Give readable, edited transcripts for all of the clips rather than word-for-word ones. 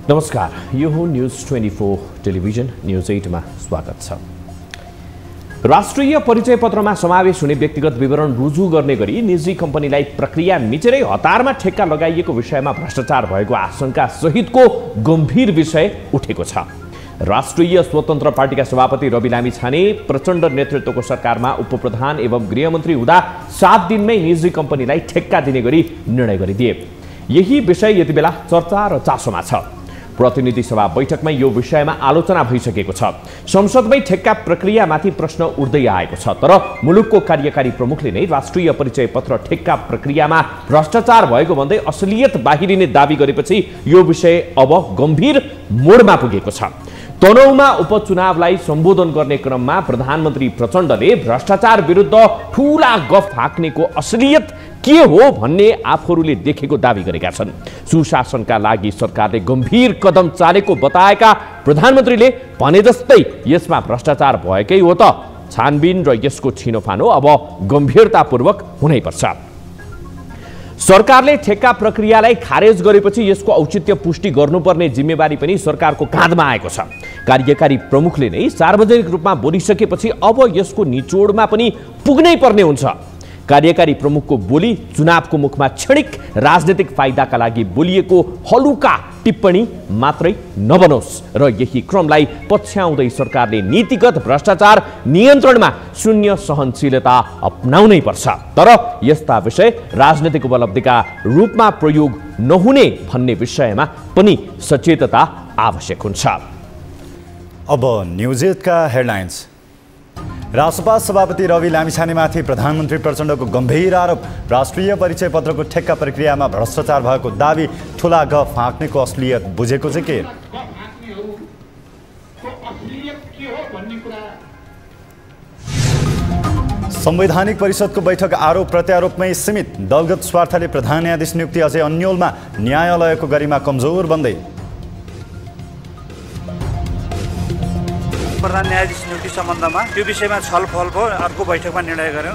नमस्कार, यो हो न्यूज 24 टेलिभिजन न्यूज 8 मा स्वागत छ। राष्ट्रिय परिचय पत्रमा समावेश हुने व्यक्तिगत विवरण रुजु गर्ने गरी निजी कम्पनीलाई प्रक्रिया मिचेरै हतारमा ठेक्का लगाइएको विषयमा भ्रष्टाचार भएको आशंका सहितको गम्भीर विषय उठेको छ। राष्ट्रिय स्वतन्त्र पार्टीका सभापति रवि लामिछाने प्रचण्ड नेतृत्वको सरकारमा उपप्रधान एवं गृहमन्त्री हुँदा 7 दिनमै निजी कम्पनीलाई ठेक्का दिने गरी निर्णय गरिदिए। यही विषय यतिबेला चर्चा र चासोमा छ। प्रतिनिधि सभा बैठकमा यो विषयमा आलोचना भइसकेको छ। संसदमै ठेक्का प्रक्रियामाथि प्रश्न उठ्दै आएको छ। तर मुलुकको कार्यकारी प्रमुखले नै राष्ट्रिय परिचय पत्र ठेक्का प्रक्रियामा भ्रष्टाचार भएको भन्दै असलियत बाहिरिने दावी गरेपछि यो विषय अब गम्भीर मोडमा पुगेको छ। तनहुँमा उपचुनावलाई सम्बोधन गर्ने क्रममा प्रधानमन्त्री प्रचण्डले भ्रष्टाचार विरुद्ध ठूला गफ हाँक्नेको असलियत के हो भन्ने आफूहरूले देखेको दावी गरेका छन्। सुशासनका लागि सरकारले गम्भीर कदम चालेको बताएका प्रधानमन्त्रीले भने जस्तै यसमा भ्रष्टाचार भएकै हो त छानबिन र यसको छिनोफानो अब गम्भीरतापूर्वक हुनैपर्छ। सरकारले ठेक्का प्रक्रियालाई खारेज गरेपछि यसको औचित्य पुष्टि गर्नुपर्ने जिम्मेवारी पनि सरकारको काँधमा आएको छ। कार्यकारी प्रमुखले नै सार्वजनिक रूपमा बोलिसकेपछि अब यसको निचोडमा पनि पुग्नै पर्ने हुन्छ। कार्यकारी प्रमुखको बोली चुनावको मुखमा क्षणिक राजनीतिक फाइदाका लागि बोलिएको हलुका टिप्पणी मात्रै नबनोस् र यही क्रमलाई पछ्याउँदै सरकारले नीतिगत भ्रष्टाचार नियन्त्रणमा शून्य सहनशीलता अपनाउनै पर्छ। तर यस्ता विषय राजनीतिक उपलब्धिका रूपमा प्रयोग नहुने भन्ने विषयमा पनि सचेतता आवश्यक हुन्छ। अब न्यूज 8 का हेडलाइन्स। रासपा सभापति रवि लामिछानेमाथि प्रधानमन्त्री प्रचण्डको गम्भीर आरोप। राष्ट्रिय परिचय पत्रको ठेक्का प्रक्रियामा भ्रष्टाचार भएको दावी ठूला गफ हाँक्नेको असलियत बुझेको चाहिँ के? संवैधानिक परिषदको बैठक आरोप प्रत्यारोपमै सीमित। दलगत स्वार्थले प्रधान न्यायाधीश नियुक्ति अझै अन्योलमा। न्यायालयको गरिमा कमजोर बन्दै। प्रधान न्यायाधीश नियुक्ति सम्बन्धमा त्यो विषयमा छलफल भयो, अर्को बैठकमा निर्णय गर्यो।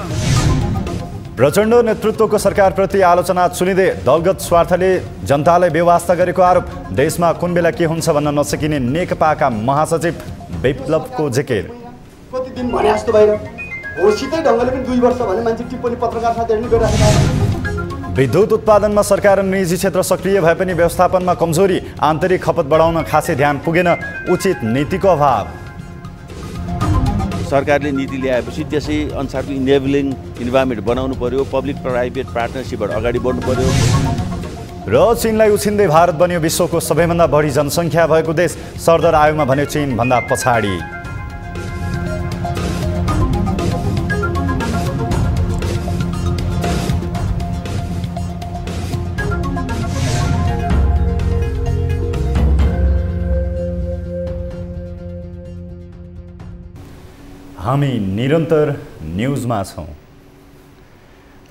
प्रचण्ड नेतृत्वको सरकारप्रति आलोचना चुनिँदै दलगत स्वार्थले जनतालाई बेवास्ता गरेको आरोप। देशमा कुन बेला के हुन्छ भन्न नसकिने नेकपाका महासचिव विप्लवको जिकिर। कति दिन भने जस्तो भएर होसितै ढङ्गले पनि 2 वर्ष भने मान्छे टिप्पणी पत्रकार साथीहरूले गरिरहेका। विद्युत उत्पादनमा सरकार र निजी क्षेत्र सक्रिय भए पनि व्यवस्थापनमा कमजोरी। आन्तरिक खपत बढाउन खासै ध्यान पुगेन। उचित नीतिको अभाव। सरकारले नीति ल्याएपछि त्यसै अनुसारको इनेबलिङ इन्भाइरोमेन्ट बनाउनु पर्यो। पब्लिक प्राइभेट पार्टनरसिपबाट अगाडि बढ्नु पर्यो। र चीनलाई उछिन्दै भारत बन्यो विश्वको सबैभन्दा बढी जनसङ्ख्या भएको देश। सरदर आयोगमा भन्यो चीन भन्दा पछाडि। हामी निरन्तर न्यूजमा छौं।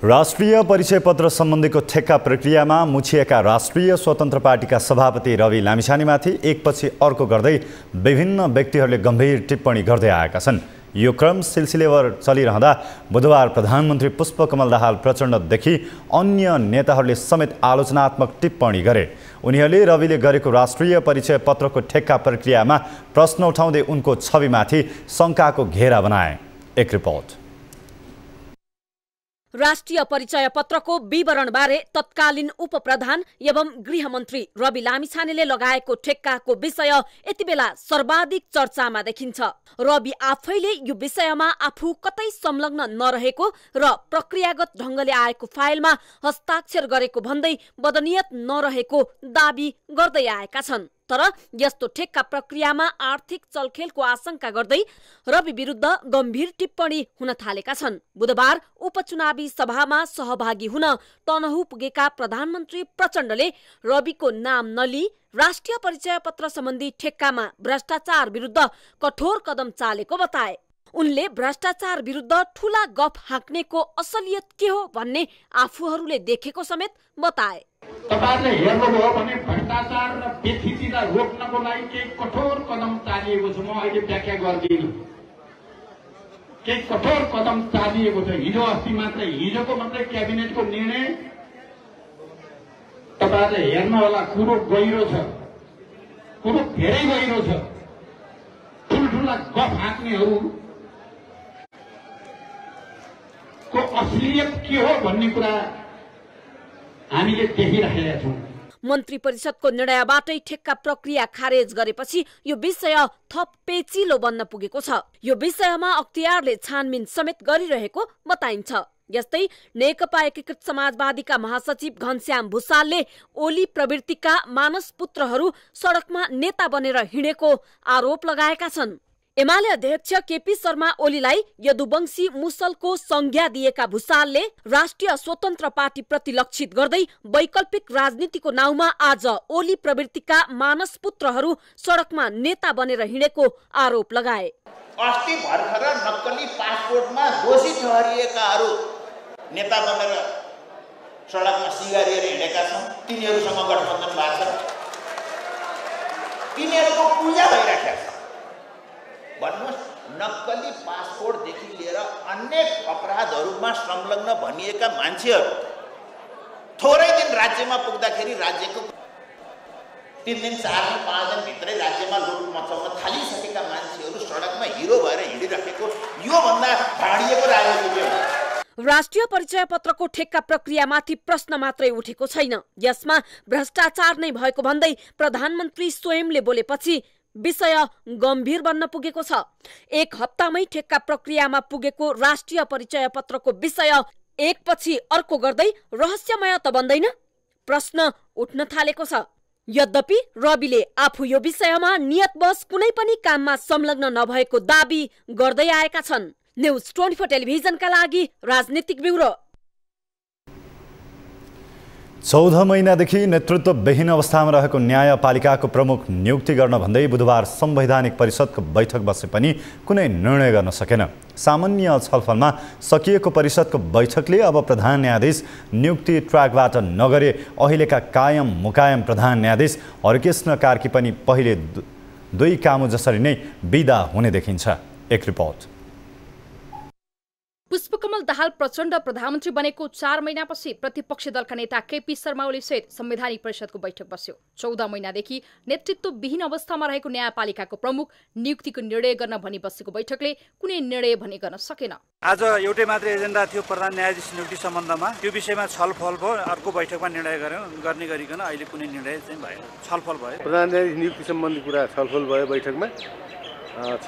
राष्ट्रिय परिचय पत्र सम्बन्धीको ठेक्का प्रक्रियामा मुछिएका राष्ट्रिय स्वतन्त्र पार्टीका सभापति रवि लामिछानेमाथि एकपछि अर्को गर्दै विभिन्न व्यक्तिहरूले गम्भीर टिप्पणी गर्दै आएका छन्। यो क्रम सिलसिलेवार चलिरहँदा बुधबार प्रधानमन्त्री पुष्पकमल दाहाल प्रचण्डदेखि अन्य नेताहरूले समेत आलोचनात्मक टिप्पणी गरे। उनीहरूले रविले गरेको राष्ट्रिय परिचय पत्रको ठेक्का प्रक्रियामा प्रश्न उठाउँदै उनको छविमाथि शङ्काको घेरा बनाए। एक रिपोर्ट। राष्ट्रिय परिचय पत्रको विवरणबारे तत्कालीन उपप्रधान एवं गृहमन्त्री रवि लामिछानेले लगाएको ठेक्काको विषय यतिबेला सर्वाधिक चर्चामा देखिन्छ। रवि आफैले यो विषयमा आफू कतै संलग्न नरहेको र प्रक्रियागत ढङ्गले आएको फाइलमा हस्ताक्षर गरेको भन्दै बदनियत नरहेको दावी गर्दै आएका छन्। तर यस्तो ठेक्का प्रक्रियामा आर्थिक चलखेलको आशंका गर्दै रवि विरुद्ध गम्भीर टिप्पणी हुन थालेका छन्। बुधबार उपचुनावी सभामा सहभागी हुन तनहुँ पुगेका प्रधानमन्त्री प्रचण्डले रविको नाम नलिई राष्ट्रिय परिचय पत्र सम्बन्धी ठेक्कामा भ्रष्टाचार विरुद्ध कठोर कदम चालेको बताए। उनले भ्रष्टाचार विरुद्ध ठूला गफ हाँक्नेको असलियत के हो भन्ने आफूहरूले देखेको समेत बताए। तपाईहरुले हेर्नुभयो भने भ्रष्टाचार र बेथितिलाई रोक्नको लागि केही कठोर कदम चालिएको छ। म अहिले व्याख्या गर्दिनँ। केही कठोर कदम चालिएको छ। हिजो अस्ति मात्रै हिजोको मात्रै क्याबिनेटको निर्णय तपाईहरुले हेर्नु होला। कुरो गहिरो छ, कुरो धेरै गहिरो छ। ठुल्ठुला गफ हाँक्नेहरू को असलियत के हो भन्ने कुरा हामीले देखिरहेका छौँ। मन्त्री परिषदको निर्णयबाटै ठेक्का प्रक्रिया खारेज गरेपछि यो विषय थप पेचिलो बन्न पुगेको छ। यो विषयमा अख्तियारले छानबिन समेत गरिरहेको बताइन्छ। यस्तै नेकपा एकीकृत समाजवादीका महासचिव घनश्याम भुसालले ओली प्रवृत्तिका मानस पुत्रहरू सडकमा नेता बनेर हिँडेको आरोप लगाएका छन्। एमाले अध्यक्ष केपी शर्मा ओलीलाई यदुवंशी मुसलको संज्ञा दिएका भुसालले राष्ट्रिय स्वतन्त्र पार्टी प्रति लक्षित गर्दै वैकल्पिक राजनीतिको नाउँमा आज ओली प्रवृत्तिका मानस पुत्रहरू सडकमा नेता बनेर हिँडेको आरोप लगाए। अस्ति भर्खर नक्कली पासपोर्टमा दोषी ठहरिएकाहरू नेता बनेर सडकमा सिगारिएर हिँडेका छन्। तिनीहरूसँग गठबन्धन भएको छ। तिनीहरूको पूजा भइराखेको छ। भन्नुहोस्, नक्कली पासपोर्टदेखि लिएर अनेक अपराधहरूमा संलग्न भनिएका मान्छेहरू थोरै दिन राज्यमा पुग्दाखेरि राज्यको 3 दिन 4 दिन 5 दिन भित्रै राज्यमा लुट मचाउन थालिसकेका मान्छेहरू सडकमा हिरो भएर हिँडिराखेको योभन्दा भाँडिएको राजनीति हो। राष्ट्रिय परिचय पत्रको ठेक्का प्रक्रियामाथि प्रश्न मात्रै उठेको छैन, यसमा भ्रष्टाचार नै भएको भन्दै प्रधानमन्त्री स्वयंले बोलेपछि विषय गम्भीर बन्न पुगेको छ। एक हप्तामै ठेक्का प्रक्रियामा पुगेको राष्ट्रिय परिचय पत्रको विषय एकपछि अर्को गर्दै रहस्यमय त बन्दैन? प्रश्न उठ्न थालेको छ। यद्यपि रविले आफू यो विषयमा नियतवश कुनै पनि काममा संलग्न नभएको दाबी गर्दै आएका छन्। न्यूज 24 टेलिभिजनका लागि राजनीतिक ब्युरो। 14 महिनादेखि नेतृत्वविहीन अवस्थामा रहेको न्यायपालिकाको प्रमुख नियुक्ति गर्न भन्दै बुधबार संवैधानिक परिषदको बैठक बसे पनि कुनै निर्णय गर्न सकेन। सामान्य छलफलमा सकिएको परिषदको बैठकले अब प्रधान न्यायाधीश नियुक्ति ट्र्याकबाट नगरे अहिलेका कायम मुकायम प्रधान न्यायाधीश हरकृष्ण कार्की पनि पहिले दुई कामु जसरी नै बिदा हुने देखिन्छ। एक रिपोर्ट। पुष्पकमल दाहाल प्रचण्ड प्रधानमन्त्री बनेको 4 महिनापछि प्रतिपक्षी दलका नेता केपी शर्मा ओली सहित संवैधानिक परिषदको बैठक बस्यो। 14 महिनादेखि नेतृत्वविहीन अवस्थामा रहेको न्यायपालिकाको प्रमुख नियुक्तिको निर्णय गर्न भनी बसेको बैठकले कुनै निर्णय भने गर्न सकेन। आज एउटै मात्रै एजेन्डा थियो प्रधान न्यायाधीश नियुक्ति सम्बन्धमा। त्यो विषयमा छलफल भयो। अर्को बैठकमा निर्णय गर्ने गरिकन अहिले कुनै निर्णय चाहिँ भएन, छलफल भयो। प्रधान न्यायाधीश नियुक्ति सम्बन्धी कुरा छलफल भयो बैठकमा।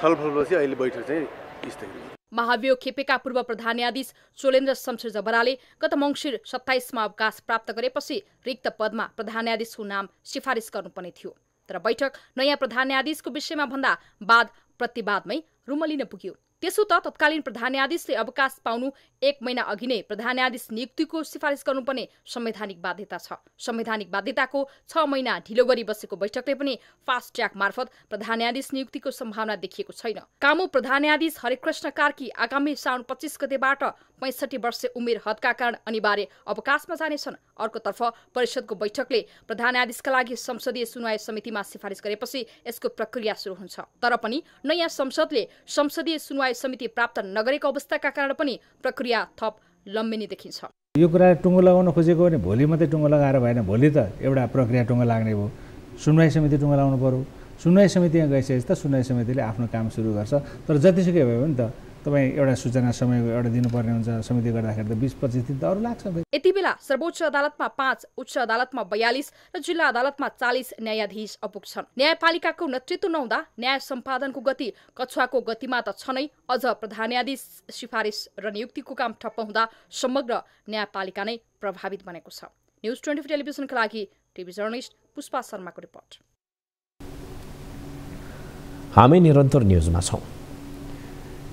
छलफलपछि अहिले बैठक चाहिँ स्थगित। महाभियोग खेपेका पूर्व प्रधान न्यायाधीश चोलेन्द्र शमशेर जबराले गत मङ्सिर 27 मा अवकाश प्राप्त गरेपछि रिक्त पदमा प्रधान न्यायाधीशको नाम सिफारिस गर्नुपर्ने थियो। तर बैठक नयाँ प्रधान न्यायाधीशको विषयमा भन्दा वाद प्रतिवादमै रुमलिन पुग्यो। त्यसो त तत्कालीन प्रधान न्यायाधीशले अवकाश पाउनु 1 महिना अघि नै प्रधान न्यायाधीश नियुक्तिको सिफारिस गर्नुपर्ने संवैधानिक बाध्यता छ। संवैधानिक बाध्यताको 6 महिना ढिलो गरी बसेको बैठकले पनि फास्ट ट्र्याक मार्फत प्रधान न्यायाधीश नियुक्तिको सम्भावना देखिएको छैन। कामु प्रधान न्यायाधीश हरिकृष्ण कार्की आगामी साउन 25 गतेबाट 65 वर्ष उमेर हदका कारण अनिवार्य अवकाशमा जानेछन्। अर्कोतर्फ परिषदको बैठकले प्रधान न्यायाधीशका लागि संसदीय सुनवाई समितिमा सिफारिस गरेपछि यसको प्रक्रिया सुरु हुन्छ। तर पनि नयाँ संसदले संसदीय सुनवाई समिति प्राप्त नगरेको अवस्थाका कारण पनि प्रक्रिया थप लम्बिने देखिन्छ। यो कुरा टुङ्गो लगाउन खोजेको भने भोलि मात्रै टुङ्गो लगाएर भएन। भोलि त एउटा प्रक्रिया टुङ्गो लाग्ने भयो, सुनवाई समिति टुङ्गो लगाउनु पर्यो। सुनवाई समितिमा गइसकेपछि त सुनवाई समितिले आफ्नो काम सुरु गर्छ। तर जतिसुकै भयो भने त तपाईँ एउटा सूचना समय एउटा दिनुपर्ने हुन्छ। समिति गर्दाखेरि त 20-25 दिन त अरू लाग्छ। यति बेला सर्वोच्च अदालतमा 5, उच्च अदालतमा 42 र जिल्ला अदालतमा 40 न्यायाधीश अपुग छन्। न्यायपालिकाको नेतृत्व नहुँदा न्याय सम्पादनको गति कछुवाको गतिमा त छ नै, अझ प्रधान न्यायाधीश सिफारिस र नियुक्तिको काम ठप्प हुँदा समग्र न्यायपालिका नै प्रभावित बनेको छ। न्यूज 24 टेलिभिजनका लागि टिभी जर्नलिस्ट पुष्पा शर्माको रिपोर्ट। हामी निरन्तर न्यूजमा छौं।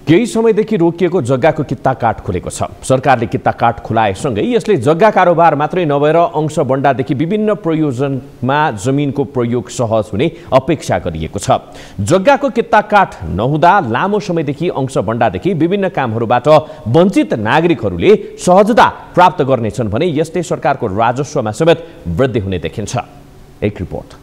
केही समयदेखि रोकिएको जग्गाको कित्ता काट खुलेको छ। सरकारले कित्ता काट खुलाएसँगै यसले जग्गा कारोबार मात्रै नभएर अंश बन्डादेखि विभिन्न प्रयोजनमा जमिनको प्रयोग सहज हुने अपेक्षा गरिएको छ। जग्गाको कित्ता काट नहुँदा लामो समयदेखि अंश बन्डादेखि विभिन्न कामहरूबाट वञ्चित नागरिकहरूले सहजता प्राप्त गर्नेछन् भने यसले सरकारको राजस्वमा समेत वृद्धि हुने देखिन्छ। एक रिपोर्ट।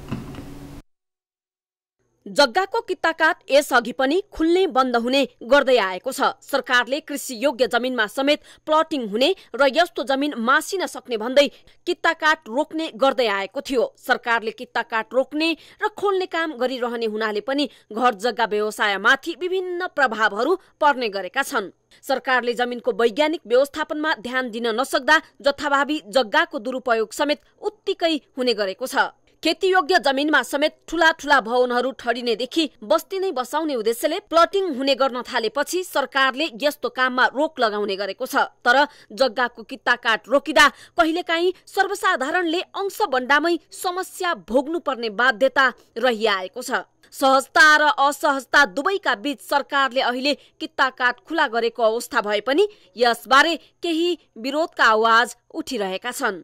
जग्गाको कित्ताकाट यसअघि पनि खुल्ने बन्द हुने गर्दै आएको छ। सरकारले कृषि योग्य जमिनमा समेत प्लटिङ हुने र यस्तो जमिन मासिन सक्ने भन्दै कित्ताकाट रोक्ने गर्दै आएको थियो। सरकारले कित्ताकाट रोक्ने र खोल्ने काम गरिरहने हुनाले पनि घर जग्गा व्यवसायमाथि विभिन्न प्रभावहरू पर्ने गरेका छन्। सरकारले जमिनको वैज्ञानिक व्यवस्थापनमा ध्यान दिन नसक्दा जथाभावी जग्गाको दुरुपयोग समेत उत्तिकै हुने गरेको छ। खेतीयोग्य जमिनमा समेत ठूला ठूला भवनहरू ठडिनेदेखि बस्ती नै बसाउने उद्देश्यले प्लटिङ हुने गर्न थालेपछि सरकारले यस्तो काममा रोक लगाउने गरेको छ। तर जग्गाको कित्ताकाट रोकिँदा कहिलेकाहीँ सर्वसाधारणले अंश बन्डामै समस्या भोग्नुपर्ने बाध्यता रहिआएको छ। सहजता र असहजता दुवैका बीच सरकारले अहिले कित्ताकाट खुला गरेको अवस्था भए पनि यसबारे केही विरोधका आवाज उठिरहेका छन्।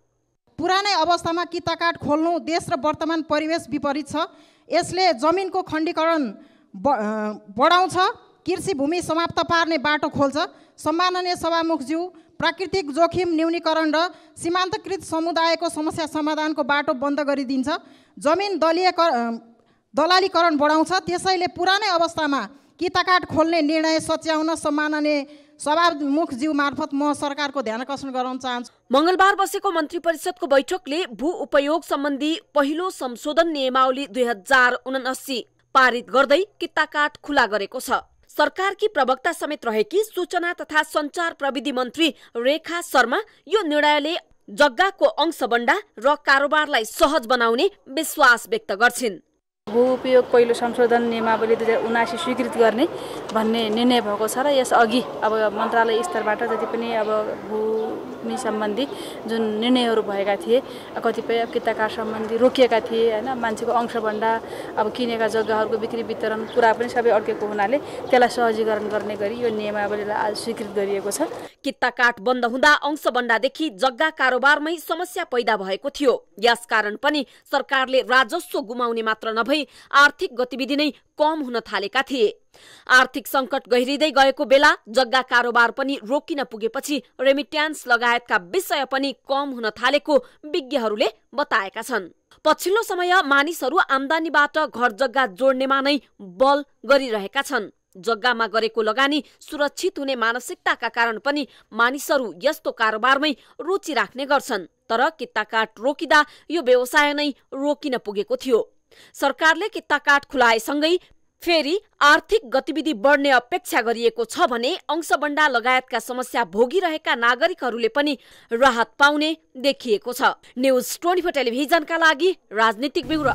पुरानै अवस्थामा कित्ताकाट खोल्नु देश र वर्तमान परिवेश विपरीत छ। यसले जमिनको खण्डीकरण बढाउँछ, कृषि भूमि समाप्त पार्ने बाटो खोल्छ। सम्माननीय सभामुखज्यू, प्राकृतिक जोखिम न्यूनीकरण र सीमान्तकृत समुदायको समस्या समाधानको बाटो बन्द गरिदिन्छ। जमिन दलालीकरण बढाउँछ। त्यसैले पुरानै अवस्थामा कित्ताकाट खोल्ने निर्णय सच्याउन सम्माननीय सभामुखज्यू मार्फत म सरकारको ध्यान आकर्षण गराउन चाहन्छु। मंगलबार बसेको मन्त्री परिषदको बैठकले भू उपयोग सम्बन्धी पहिलो संशोधन नियमावली 2079 पारित गर्दै कित्ताकाट खुला गरेको छ। सरकारकी प्रवक्ता समेत रहेकी सूचना तथा संचार प्रविधि मन्त्री रेखा शर्मा यो निर्णयले जग्गाको अंशबन्डा र कारोबारलाई सहज बनाउने विश्वास व्यक्त गर्छिन्। भू उपयोग पहिलो संशोधन नियमावली 2079 स्वीकृत गर्ने भन्ने निर्णय भएको छ र यसअघि अब मन्त्रालय स्तरबाट जति पनि अब भूमि सम्बन्धी जुन निर्णयहरू भएका थिए, कतिपय कित्ताकाट सम्बन्धी रोकिएका थिए हैन, मान्छेको अंशबन्डा अब किनेका जग्गाहरूको बिक्री वितरण कुरा पनि सबै अड्केको हुनाले त्यसलाई सहजीकरण गर्ने गरी यो नियमावलीलाई आज स्वीकृत गरिएको छ। कित्ताकाट बन्द हुँदा अंशबन्डादेखि जग्गा कारोबारमै समस्या पैदा भएको थियो। यसकारण पनि सरकारले राजस्व गुमाउने मात्र नभई आर्थिक गतिविधि नै कम हुन थालेका थिए। आर्थिक संकट गहिरिँदै गएको बेला जग्गा कारोबार पनि रोकिन पुगेपछि रेमिट्यान्स लगायतका विषय पनि कम हुन थालेको विज्ञहरूले बताएका छन्। पछिल्लो समय मानिसहरू आम्दानीबाट घर जग्गा जोड्नेमा नै बल गरिरहेका छन्। जग्गामा गरेको लगानी सुरक्षित हुने मानसिकताका कारण पनि मानिसहरू यस्तो कारोबारमै रुचि राख्ने गर्छन्। तर कित्ताकाट रोकिँदा यो व्यवसाय नै रोकिन पुगेको थियो। सरकारले कित्ताकाट खुलाएसँगै फेरि आर्थिक गतिविधि बढ्ने अपेक्षा गरिएको छ भने अंशबन्डा लगायतका समस्या भोगिरहेका नागरिकहरूले पनि राहत पाउने देखिएको छ। न्युज 24 टेलिभिजनका लागि राजनीतिक ब्युरो।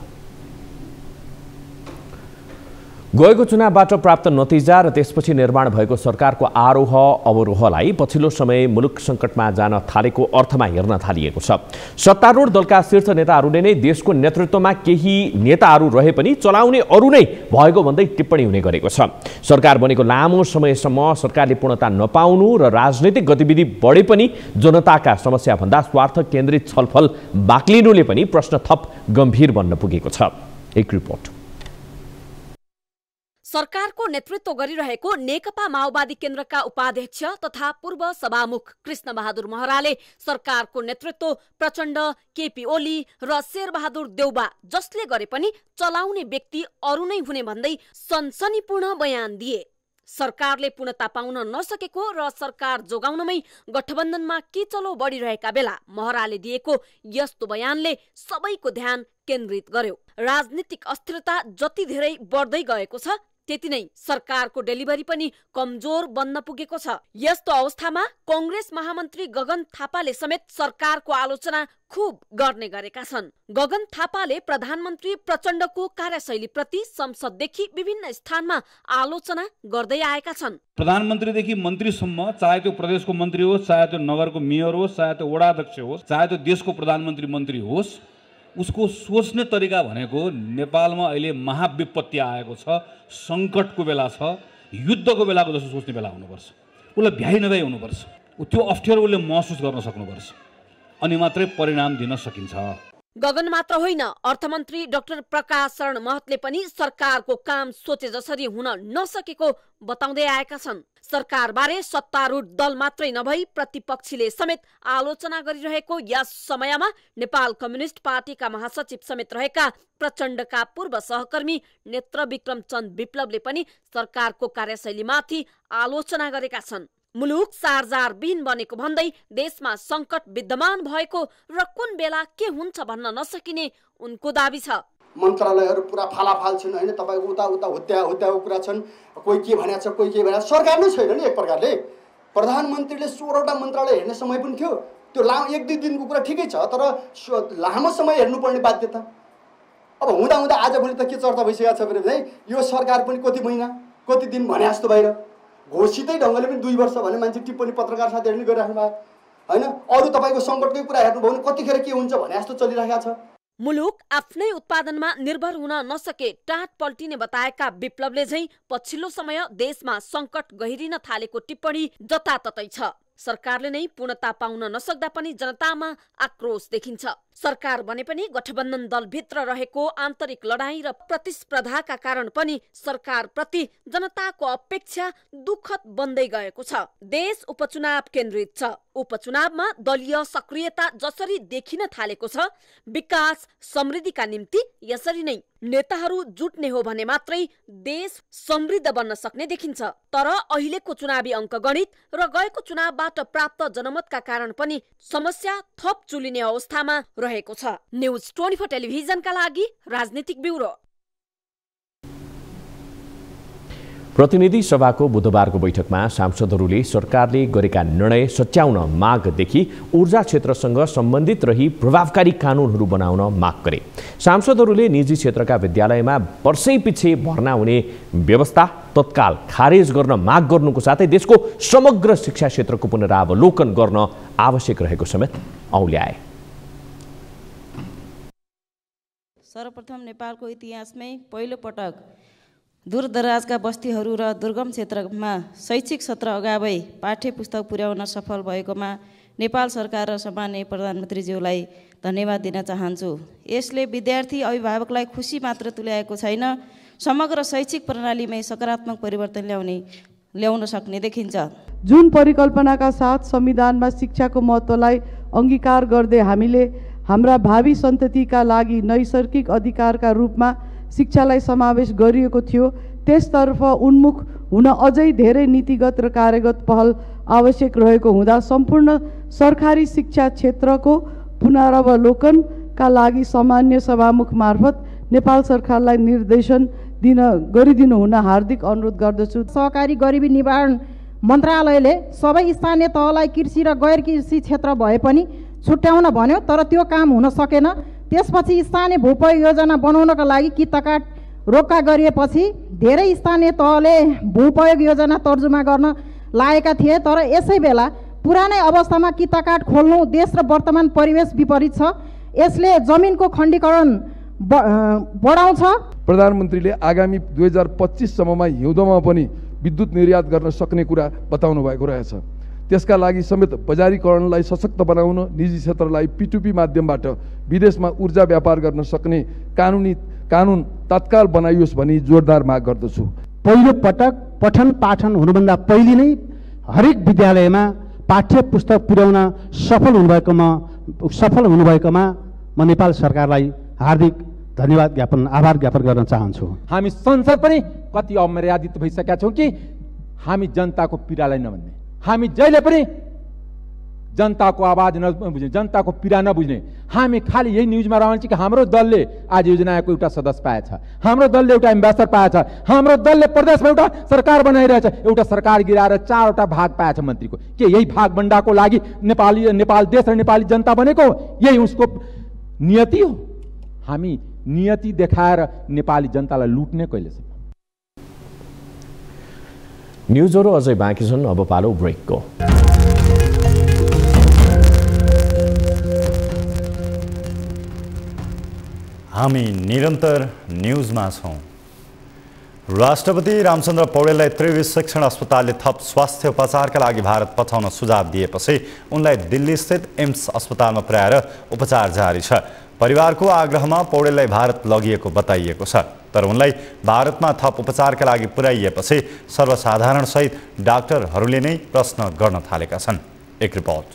गएको चुनावबाट प्राप्त नतिजा र त्यसपछि निर्माण भएको सरकारको आरोह अवरोहलाई पछिल्लो समय मुलुक सङ्कटमा जान थालेको अर्थमा हेर्न थालिएको छ। सत्तारूढ दलका शीर्ष नेताहरूले नै देशको नेतृत्वमा केही नेताहरू रहे पनि चलाउने अरू नै भएको भन्दै टिप्पणी हुने गरेको छ। सरकार बनेको लामो समयसम्म सरकारले पूर्णता नपाउनु र राजनैतिक गतिविधि बढे पनि जनताका समस्याभन्दा स्वार्थ केन्द्रित छलफल बाक्लिनुले पनि प्रश्न थप गम्भीर बन्न पुगेको छ। एक रिपोर्ट। सरकारको नेतृत्व गरिरहेको नेकपा माओवादी केन्द्रका उपाध्यक्ष तथा पूर्व सभामुख कृष्ण बहादुर महराले सरकारको नेतृत्व प्रचण्ड, केपी ओली र शेरबहादुर देउबा जसले गरे पनि चलाउने व्यक्ति अरू नै हुने भन्दै सनसनीपूर्ण बयान दिए। सरकारले पूर्णता पाउन नसकेको र सरकार जोगाउनमै गठबन्धनमा किचलो बढिरहेका बेला महराले दिएको यस्तो बयानले सबैको ध्यान केन्द्रित गर्यो। राजनीतिक अस्थिरता जति धेरै बढ्दै गएको छ त्यति नै सरकारको डेलिभरी पनि कमजोर बन्न पुगेको छ। यस्तो अवस्थामा कांग्रेस महामन्त्री गगन थापाले समेत सरकारको आलोचना खुब गर्ने गरेका छन्। गगन थापाले प्रधानमन्त्री प्रचण्डको कार्यशैलीप्रति संसददेखि विभिन्न स्थानमा आलोचना गर्दै आएका छन्। प्रधानमन्त्रीदेखि मन्त्रीसम्म, चाहे त्यो प्रदेशको मन्त्री होस्, चाहे त्यो नगरको मेयर होस्, चाहे त्यो वडा अध्यक्ष होस्, चाहे त्यो देशको प्रधानमन्त्री मन्त्री होस्, उसको सोच्ने तरिका भनेको नेपालमा अहिले महाविपत्ति आएको छ, सङ्कटको बेला छ, युद्धको बेलाको जस्तो सोच्ने बेला हुनुपर्छ। उसलाई भ्याइ नभ्याइ हुनुपर्छ। त्यो अप्ठ्यारो उसले महसुस गर्न सक्नुपर्छ, अनि मात्रै परिणाम दिन सकिन्छ। गगन मात्र होइन, अर्थमन्त्री डाक्टर प्रकाश शरण महतले पनि सरकारको काम सोचे जसरी हुन नसकेको बताउँदै आएका छन्। सरकारबारे सत्तारूढ दल मात्रै नभई प्रतिपक्षीले समेत आलोचना गरिरहेको यस समयमा नेपाल कम्युनिस्ट पार्टीका महासचिव समेत रहेका प्रचण्डका पूर्व सहकर्मी नेत्रविक्रम चन्द विप्लवले पनि सरकारको कार्यशैलीमाथि आलोचना गरेका छन्। मुलुक सारजारविहीन बनेको भन्दै देशमा सङ्कट विद्यमान भएको र कुन बेला के हुन्छ भन्न नसकिने उनको दाबी छ। मन्त्रालयहरू पुरा फालाफाल छन् होइन, तपाईँको उता उता हुत्याएको कुरा छन्, कोही के भनेको छ कोही के भनेको छ। सरकार नै छैन नि एक प्रकारले। प्रधानमन्त्रीले 16वटा मन्त्रालय हेर्ने समय पनि थियो। त्यो लामो 1-2 दिनको कुरा ठिकै छ, तर लामो समय हेर्नुपर्ने बाध्यता अब हुँदा हुँदा आजभोलि त के चर्चा भइसकेको छ भने यो सरकार पनि कति महिना कति दिन भने जस्तो बाहिर घोषितै ढङ्गले पनि 2 वर्ष भने मान्छे टिप्पणी पत्रकार साथीहरूले पनि गरिराख्नु भयो होइन। अरू तपाईँको सङ्कटकै कुरा हेर्नुभयो भने कतिखेर के हुन्छ भने जस्तो चलिरहेको छ। मुलुक आफ्नै उत्पादनमा निर्भर हुन नसके टाट पल्टिने बताएका विप्लवले झैं पछिल्लो समय देशमा सङ्कट गहिरिन थालेको टिप्पणी जताततै छ। सरकारले नै पूर्णता पाउन नसक्दा पनि जनतामा आक्रोश देखिन्छ। सरकार बने पनि गठबन्धन दलभित्र रहेको आन्तरिक लडाईँ र प्रतिस्पर्धाका कारण पनि सरकारप्रति जनताको अपेक्षा दुःखद बन्दै गएको छ। देश उपचुनाव केन्द्रित छ। उपचुनावमा दलीय सक्रियता जसरी देखिन थालेको छ, विकास समृद्धिका निम्ति यसरी नै नेताहरू जुट्ने हो भने मात्रै देश समृद्ध बन्न सक्ने देखिन्छ। तर अहिलेको चुनावी अङ्कगणित र गएको चुनावबाट प्राप्त जनमतका कारण पनि समस्या थप चुलिने अवस्थामा रहेको छ। न्युज 24 टेलिभिजनका लागि राजनीतिक ब्युरो। प्रतिनिधि सभाको बुधबारको बैठकमा सांसदहरूले सरकारले गरेका निर्णय सच्याउन मागदेखि ऊर्जा क्षेत्रसँग सम्बन्धित रही प्रभावकारी कानुनहरू बनाउन माग गरे। सांसदहरूले निजी क्षेत्रका विद्यालयमा वर्षैपछि भर्ना हुने व्यवस्था तत्काल खारेज गर्न माग गर्नुको साथै देशको समग्र शिक्षा क्षेत्रको पुनरावलोकन गर्न आवश्यक रहेको समेत औल्याए। सर्वप्रथम नेपालको इतिहासमै पहिलो पटक दूरदराजका बस्तीहरू र दुर्गम क्षेत्रमा शैक्षिक सत्र अगावै पाठ्य पुस्तक पुर्याउन सफल भएकोमा नेपाल सरकार र सम्माननीय प्रधानमन्त्रीज्यूलाई धन्यवाद दिन चाहन्छु। यसले विद्यार्थी अभिभावकलाई खुसी मात्र तुल्याएको छैन, समग्र शैक्षिक प्रणालीमै सकारात्मक परिवर्तन ल्याउन सक्ने देखिन्छ। जुन परिकल्पनाका साथ संविधानमा शिक्षाको महत्त्वलाई अङ्गीकार गर्दै हामीले हाम्रा भावी सन्ततिका लागि नैसर्गिक अधिकारका रूपमा शिक्षालाई समावेश गरिएको थियो, त्यसतर्फ उन्मुख हुन अझै धेरै नीतिगत र कार्यगत पहल आवश्यक रहेको हुँदा सम्पूर्ण सरकारी शिक्षा क्षेत्रको पुनरावलोकनका लागि सामान्य सभामुख मार्फत नेपाल सरकारलाई निर्देशन गरिदिनु हुन हार्दिक अनुरोध गर्दछु। सहकारी गरिबी निवारण मन्त्रालयले सबै स्थानीय तहलाई कृषि र गैर कृषि क्षेत्र भए पनि छुट्याउन भन्यो, तर त्यो काम हुन सकेन। त्यसपछि स्थानीय भूपयोग योजना बनाउनका लागि कितकाट रोक्का गरिएपछि धेरै स्थानीय तहले भूपयोग योजना तर्जुमा गर्न लागेका थिए, तर यसै बेला पुरानै अवस्थामा कितकाट खोल्नु देश र वर्तमान परिवेश विपरीत छ। यसले जमिनको खण्डीकरण बढाउँछ। प्रधानमन्त्रीले आगामी 2025 सम्ममा हिउँदोमा पनि विद्युत निर्यात गर्न सक्ने कुरा बताउनु भएको रहेछ। त्यसका लागि समेत बजारीकरणलाई सशक्त बनाउन, निजी क्षेत्रलाई P2P माध्यमबाट विदेशमा ऊर्जा व्यापार गर्न सक्ने कानुन तत्काल बनाइयोस् भनी जोरदार माग गर्दछु। पहिलो पटक पठन पाठन हुनुभन्दा पहिले नै हरेक विद्यालयमा पाठ्य पुस्तक पुर्याउन सफल हुनुभएकोमा म नेपाल सरकारलाई हार्दिक धन्यवाद आभार ज्ञापन गर्न चाहन्छु। हामी संसद पनि कति अमर्यादित भइसकेका छौँ कि हामी जनताको पीडालाई नभन्ने, हामी जहिले पनि जनताको आवाज नबुझ्ने, जनताको पीडा नबुझ्ने। हामी खालि यही न्युजमा रहन्छ कि हाम्रो दलले आज योजनाको एउटा सदस्य पाएछ, हाम्रो दलले एउटा एम्बेसडर पाएछ, हाम्रो दलले प्रदेशमा एउटा सरकार बनाइरहेछ, एउटा सरकार गिराएर 4वटा भाग पाएछ मन्त्रीको। के यही भाग बन्डाको लागि नेपाल देश र नेपाली जनता बनेको? यही उसको नियति हो? हामी नियति देखाएर नेपाली जनतालाई लुट्ने कहिलेसम्म? न्युजहरू अझै बाँकी छन्, अब पालो ब्रेकको। हामी निरन्तर न्युजमा छौँ। राष्ट्रपति रामचन्द्र पौडेललाई त्रिवी शिक्षण अस्पतालले थप स्वास्थ्य उपचारका लागि भारत पठाउन सुझाव दिएपछि उनलाई दिल्ली स्थित एम्स अस्पतालमा पुर्याएर उपचार जारी छ। परिवारको आग्रहमा पौडेललाई भारत लगिएको बताइएको छ। तर उनलाई भारतमा थप उपचारका लागि पुर्याइएपछि सर्वसाधारणसहित डाक्टरहरूले नै प्रश्न गर्न थालेका छन्। एक रिपोर्ट।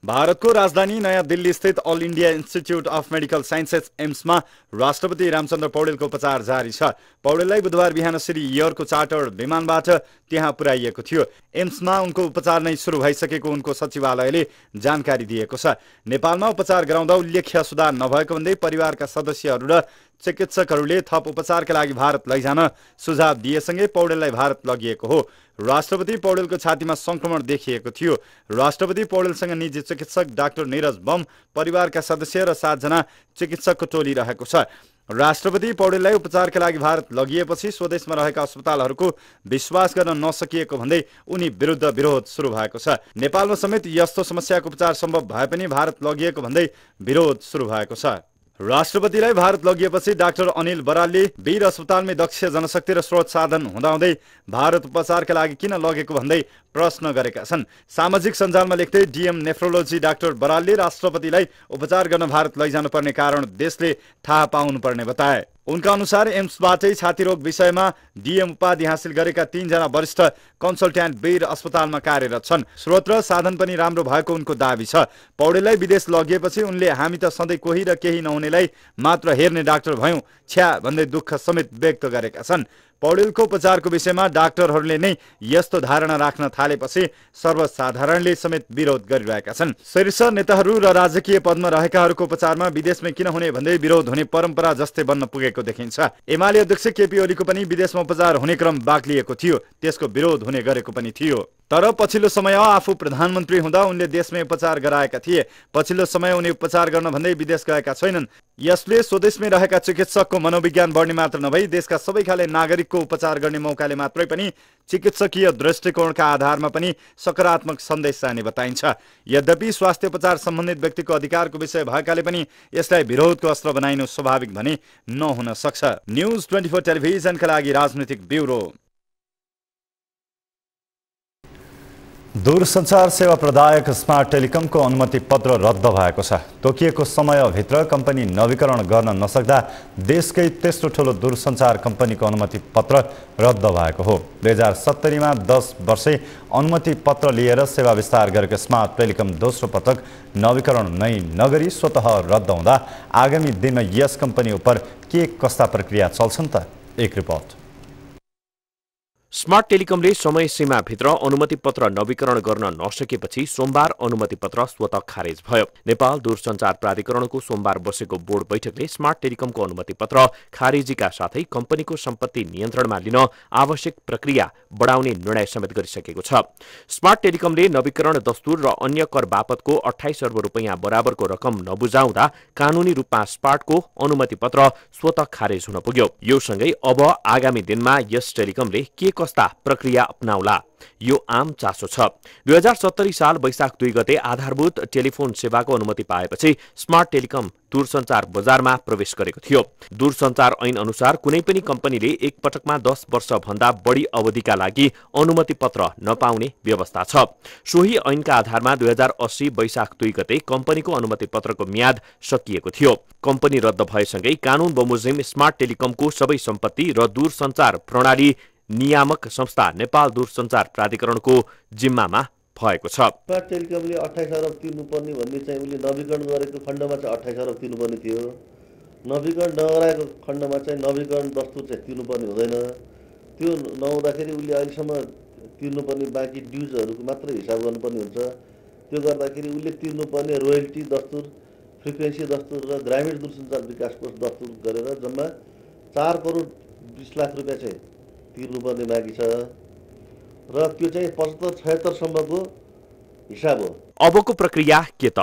भारतको राजधानी नयाँ दिल्ली स्थित all India institute of medical sciences एम्समा राष्ट्रपति रामचन्द्र पौडेलको उपचार जारी छ। पौडेललाई बुधबार बिहान श्री एयरको चार्टर विमानबाट त्यहाँ पुर्याइएको थियो। एम्समा उनको उपचार नै सुरु भइसकेको उनको सचिवालयले जानकारी दिएको छ। नेपालमा उपचार गराउँदा उल्लेख्य सुधार नभएको भन्दै परिवारका सदस्यहरू र चिकित्सकहरूले थप उपचारका लागि भारत लैजान सुझाव दिएसँगै पौडेललाई भारत लगिएको हो। राष्ट्रपति पौडेलको छातीमा संक्रमण देखिएको थियो। राष्ट्रपति पौडेलसँग निजी चिकित्सक डाक्टर नीरज बम, परिवारका सदस्य र 7 जना चिकित्सकको टोली रहेको छ। राष्ट्रपति पौडेललाई उपचारका लागि भारत लगिएपछि स्वदेशमा रहेका अस्पतालहरूको विश्वास गर्न नसकिएको भन्दै उनी विरुद्ध विरोध सुरु भएको छ। नेपालमा समेत यस्तो समस्याको उपचार सम्भव भए पनि भारत लगिएको भन्दै विरोध सुरु भएको छ। राष्ट्रपतिलाई भारत लगिएपछि डाक्टर अनिल बरालले वीर अस्पतालमै दक्ष जनशक्ति र स्रोत साधन हुँदाहुँदै भारत उपचारका लागि किन लगेको भन्दै प्रश्न गरेका छन्। सामाजिक सञ्जालमा लेख्दै डीएम नेफ्रोलोजी डाक्टर बरालले राष्ट्रपतिलाई उपचार गर्न भारत लैजानुपर्ने कारण देशले थाहा पाउनुपर्ने बताए। उनका अनुसार एम्सबाटै छातीरोग विषयमा डीएम उपाधि हासिल गरेका 3 जना वरिष्ठ कन्सल्ट्यान्ट वीर अस्पतालमा कार्यरत छन्। स्रोत र साधन पनि राम्रो भएको उनको दाबी छ। पौडेललाई विदेश लगिएपछि उनले हामी त सधैँ कोही र केही नहुनेलाई मात्र हेर्ने डाक्टर भयौं छ्या भन्दै दुःख समेत व्यक्त गरेका छन्। पौडेलको उपचारको विषयमा डाक्टरहरूले नै यस्तो धारणा राख्न थालेपछि सर्वसाधारणले समेत विरोध गरिरहेका छन्। शीर्ष नेताहरू र राजकीय पदमा रहेकाहरूको उपचारमा विदेशमै किन हुने भन्दै विरोध हुने परम्परा जस्तै बन्न पुगेको देखिन्छ। एमाले अध्यक्ष केपी ओलीको पनि विदेशमा उपचार हुने क्रम बाक्लिएको थियो। त्यसको विरोध हुने गरेको पनि थियो। तर पछिल्लो समय आफू प्रधानमन्त्री हुँदा उनले देशमै उपचार गराएका थिए। पछिल्लो समय उनी उपचार गर्न भन्दै विदेश गएका छैनन्। यसले स्वदेशमै रहेका चिकित्सकको मनोविज्ञान बढ्ने मात्र नभई देशका सबै खाले नागरिकको उपचार गर्ने मौकाले मात्रै पनि चिकित्सकीय दृष्टिकोणका आधारमा पनि सकारात्मक सन्देश जाने बताइन्छ। यद्यपि स्वास्थ्य उपचार सम्बन्धित व्यक्तिको अधिकारको विषय भएकाले पनि यसलाई विरोधको अस्त्र बनाइनु स्वाभाविक भने नहुन सक्छ। न्युज 24 टेलिभिजनका लागि राजनीतिक ब्युरो। दूरसञ्चार सेवा प्रदायक स्मार्ट टेलिकमको अनुमति पत्र रद्द भएको छ। तोकिएको समयभित्र कम्पनी नवीकरण गर्न नसक्दा देशकै तेस्रो ठुलो दूरसञ्चार कम्पनीको अनुमति पत्र रद्द भएको हो। 2070 मा 10 वर्षे अनुमति पत्र लिएर सेवा विस्तार गरेको स्मार्ट टेलिकम दोस्रो पटक नवीकरण नै नगरी स्वतः रद्द हुँदा आगामी दिनमा यस कम्पनी उप के कस्ता प्रक्रिया चल्छन् त? एक रिपोर्ट। स्मार्ट टेलिकमले समय सीमाभित्र अनुमति पत्र नवीकरण गर्न नसकेपछि सोमबार अनुमति पत्र स्वतः खारेज भयो। नेपाल दूरसञ्चार प्राधिकरणको सोमबार बसेको बोर्ड बैठकले स्मार्ट टेलिकमको अनुमति पत्र खारेजीका साथै कम्पनीको सम्पत्ति नियन्त्रणमा लिन आवश्यक प्रक्रिया बढाउने निर्णय समेत गरिसकेको छ। स्मार्ट टेलिकमले नवीकरण दस्तुर र अन्य कर बापतको 28 अर्ब रुपैयाँ बराबरको रकम नबुझाउँदा कानूनी रूपमा स्मार्टको अनुमति पत्र स्वतः खारेज हुन पुग्यो। यो सँगै अब आगामी दिनमा यस टेलिकमले के कस्ता प्रक्रिया अपनाउला यो आम चासो छ। 2070 साल वैशाख 2 गते आधारभूत टेलिफोन सेवाको अनुमति पाएपछि स्मार्ट टेलिकम दूरसञ्चार बजारमा प्रवेश गरेको थियो। दूरसञ्चार ऐन अनुसार कुनै पनि कम्पनीले एक पटकमा 10 वर्ष भन्दा बढी अवधिका लागि अनुमति पत्र नपाउने व्यवस्था छ। सोही ऐनका आधारमा 2080 वैशाख 2 गते कम्पनीको अनुमति पत्रको म्याद सकिएको थियो। कम्पनी रद्द भएसँगै कानून बमोजिम स्मार्ट टेलिकमको सबै सम्पत्ति र दूरसञ्चार प्रणाली नियामक संस्था नेपाल दूरसञ्चार प्राधिकरणको जिम्मामा भएको छ। स्मार्ट टेलिकमले 28 अरब तिर्नुपर्ने भन्ने चाहिँ उले नवीकरण गरेको खण्डमा चाहिँ 28 अरब तिर्नुपर्ने थियो। नवीकरण नगराएको खण्डमा चाहिँ नवीकरण दस्तुर चाहिँ तिर्नुपर्ने हुँदैन। त्यो नहुँदाखेरि उले अहिलेसम्म तिर्नुपर्ने बाँकी ड्युजहरूको मात्र हिसाब गर्नुपर्ने हुन्छ। त्यो गर्दाखेरि उले तिर्नुपर्ने रोयल्टी दस्तुर, फ्रिक्वेन्सी दस्तुर र ग्रामीण दूरसञ्चार विकास कोष दस्तुर गरेर जम्मा 4 करोड 20 लाख रुपियाँ चाहिँ तिर्नुपर्ने बाँकी छ र त्यो चाहिँ 75-76 सम्मको हिसाब हो। अबको प्रक्रिया के त?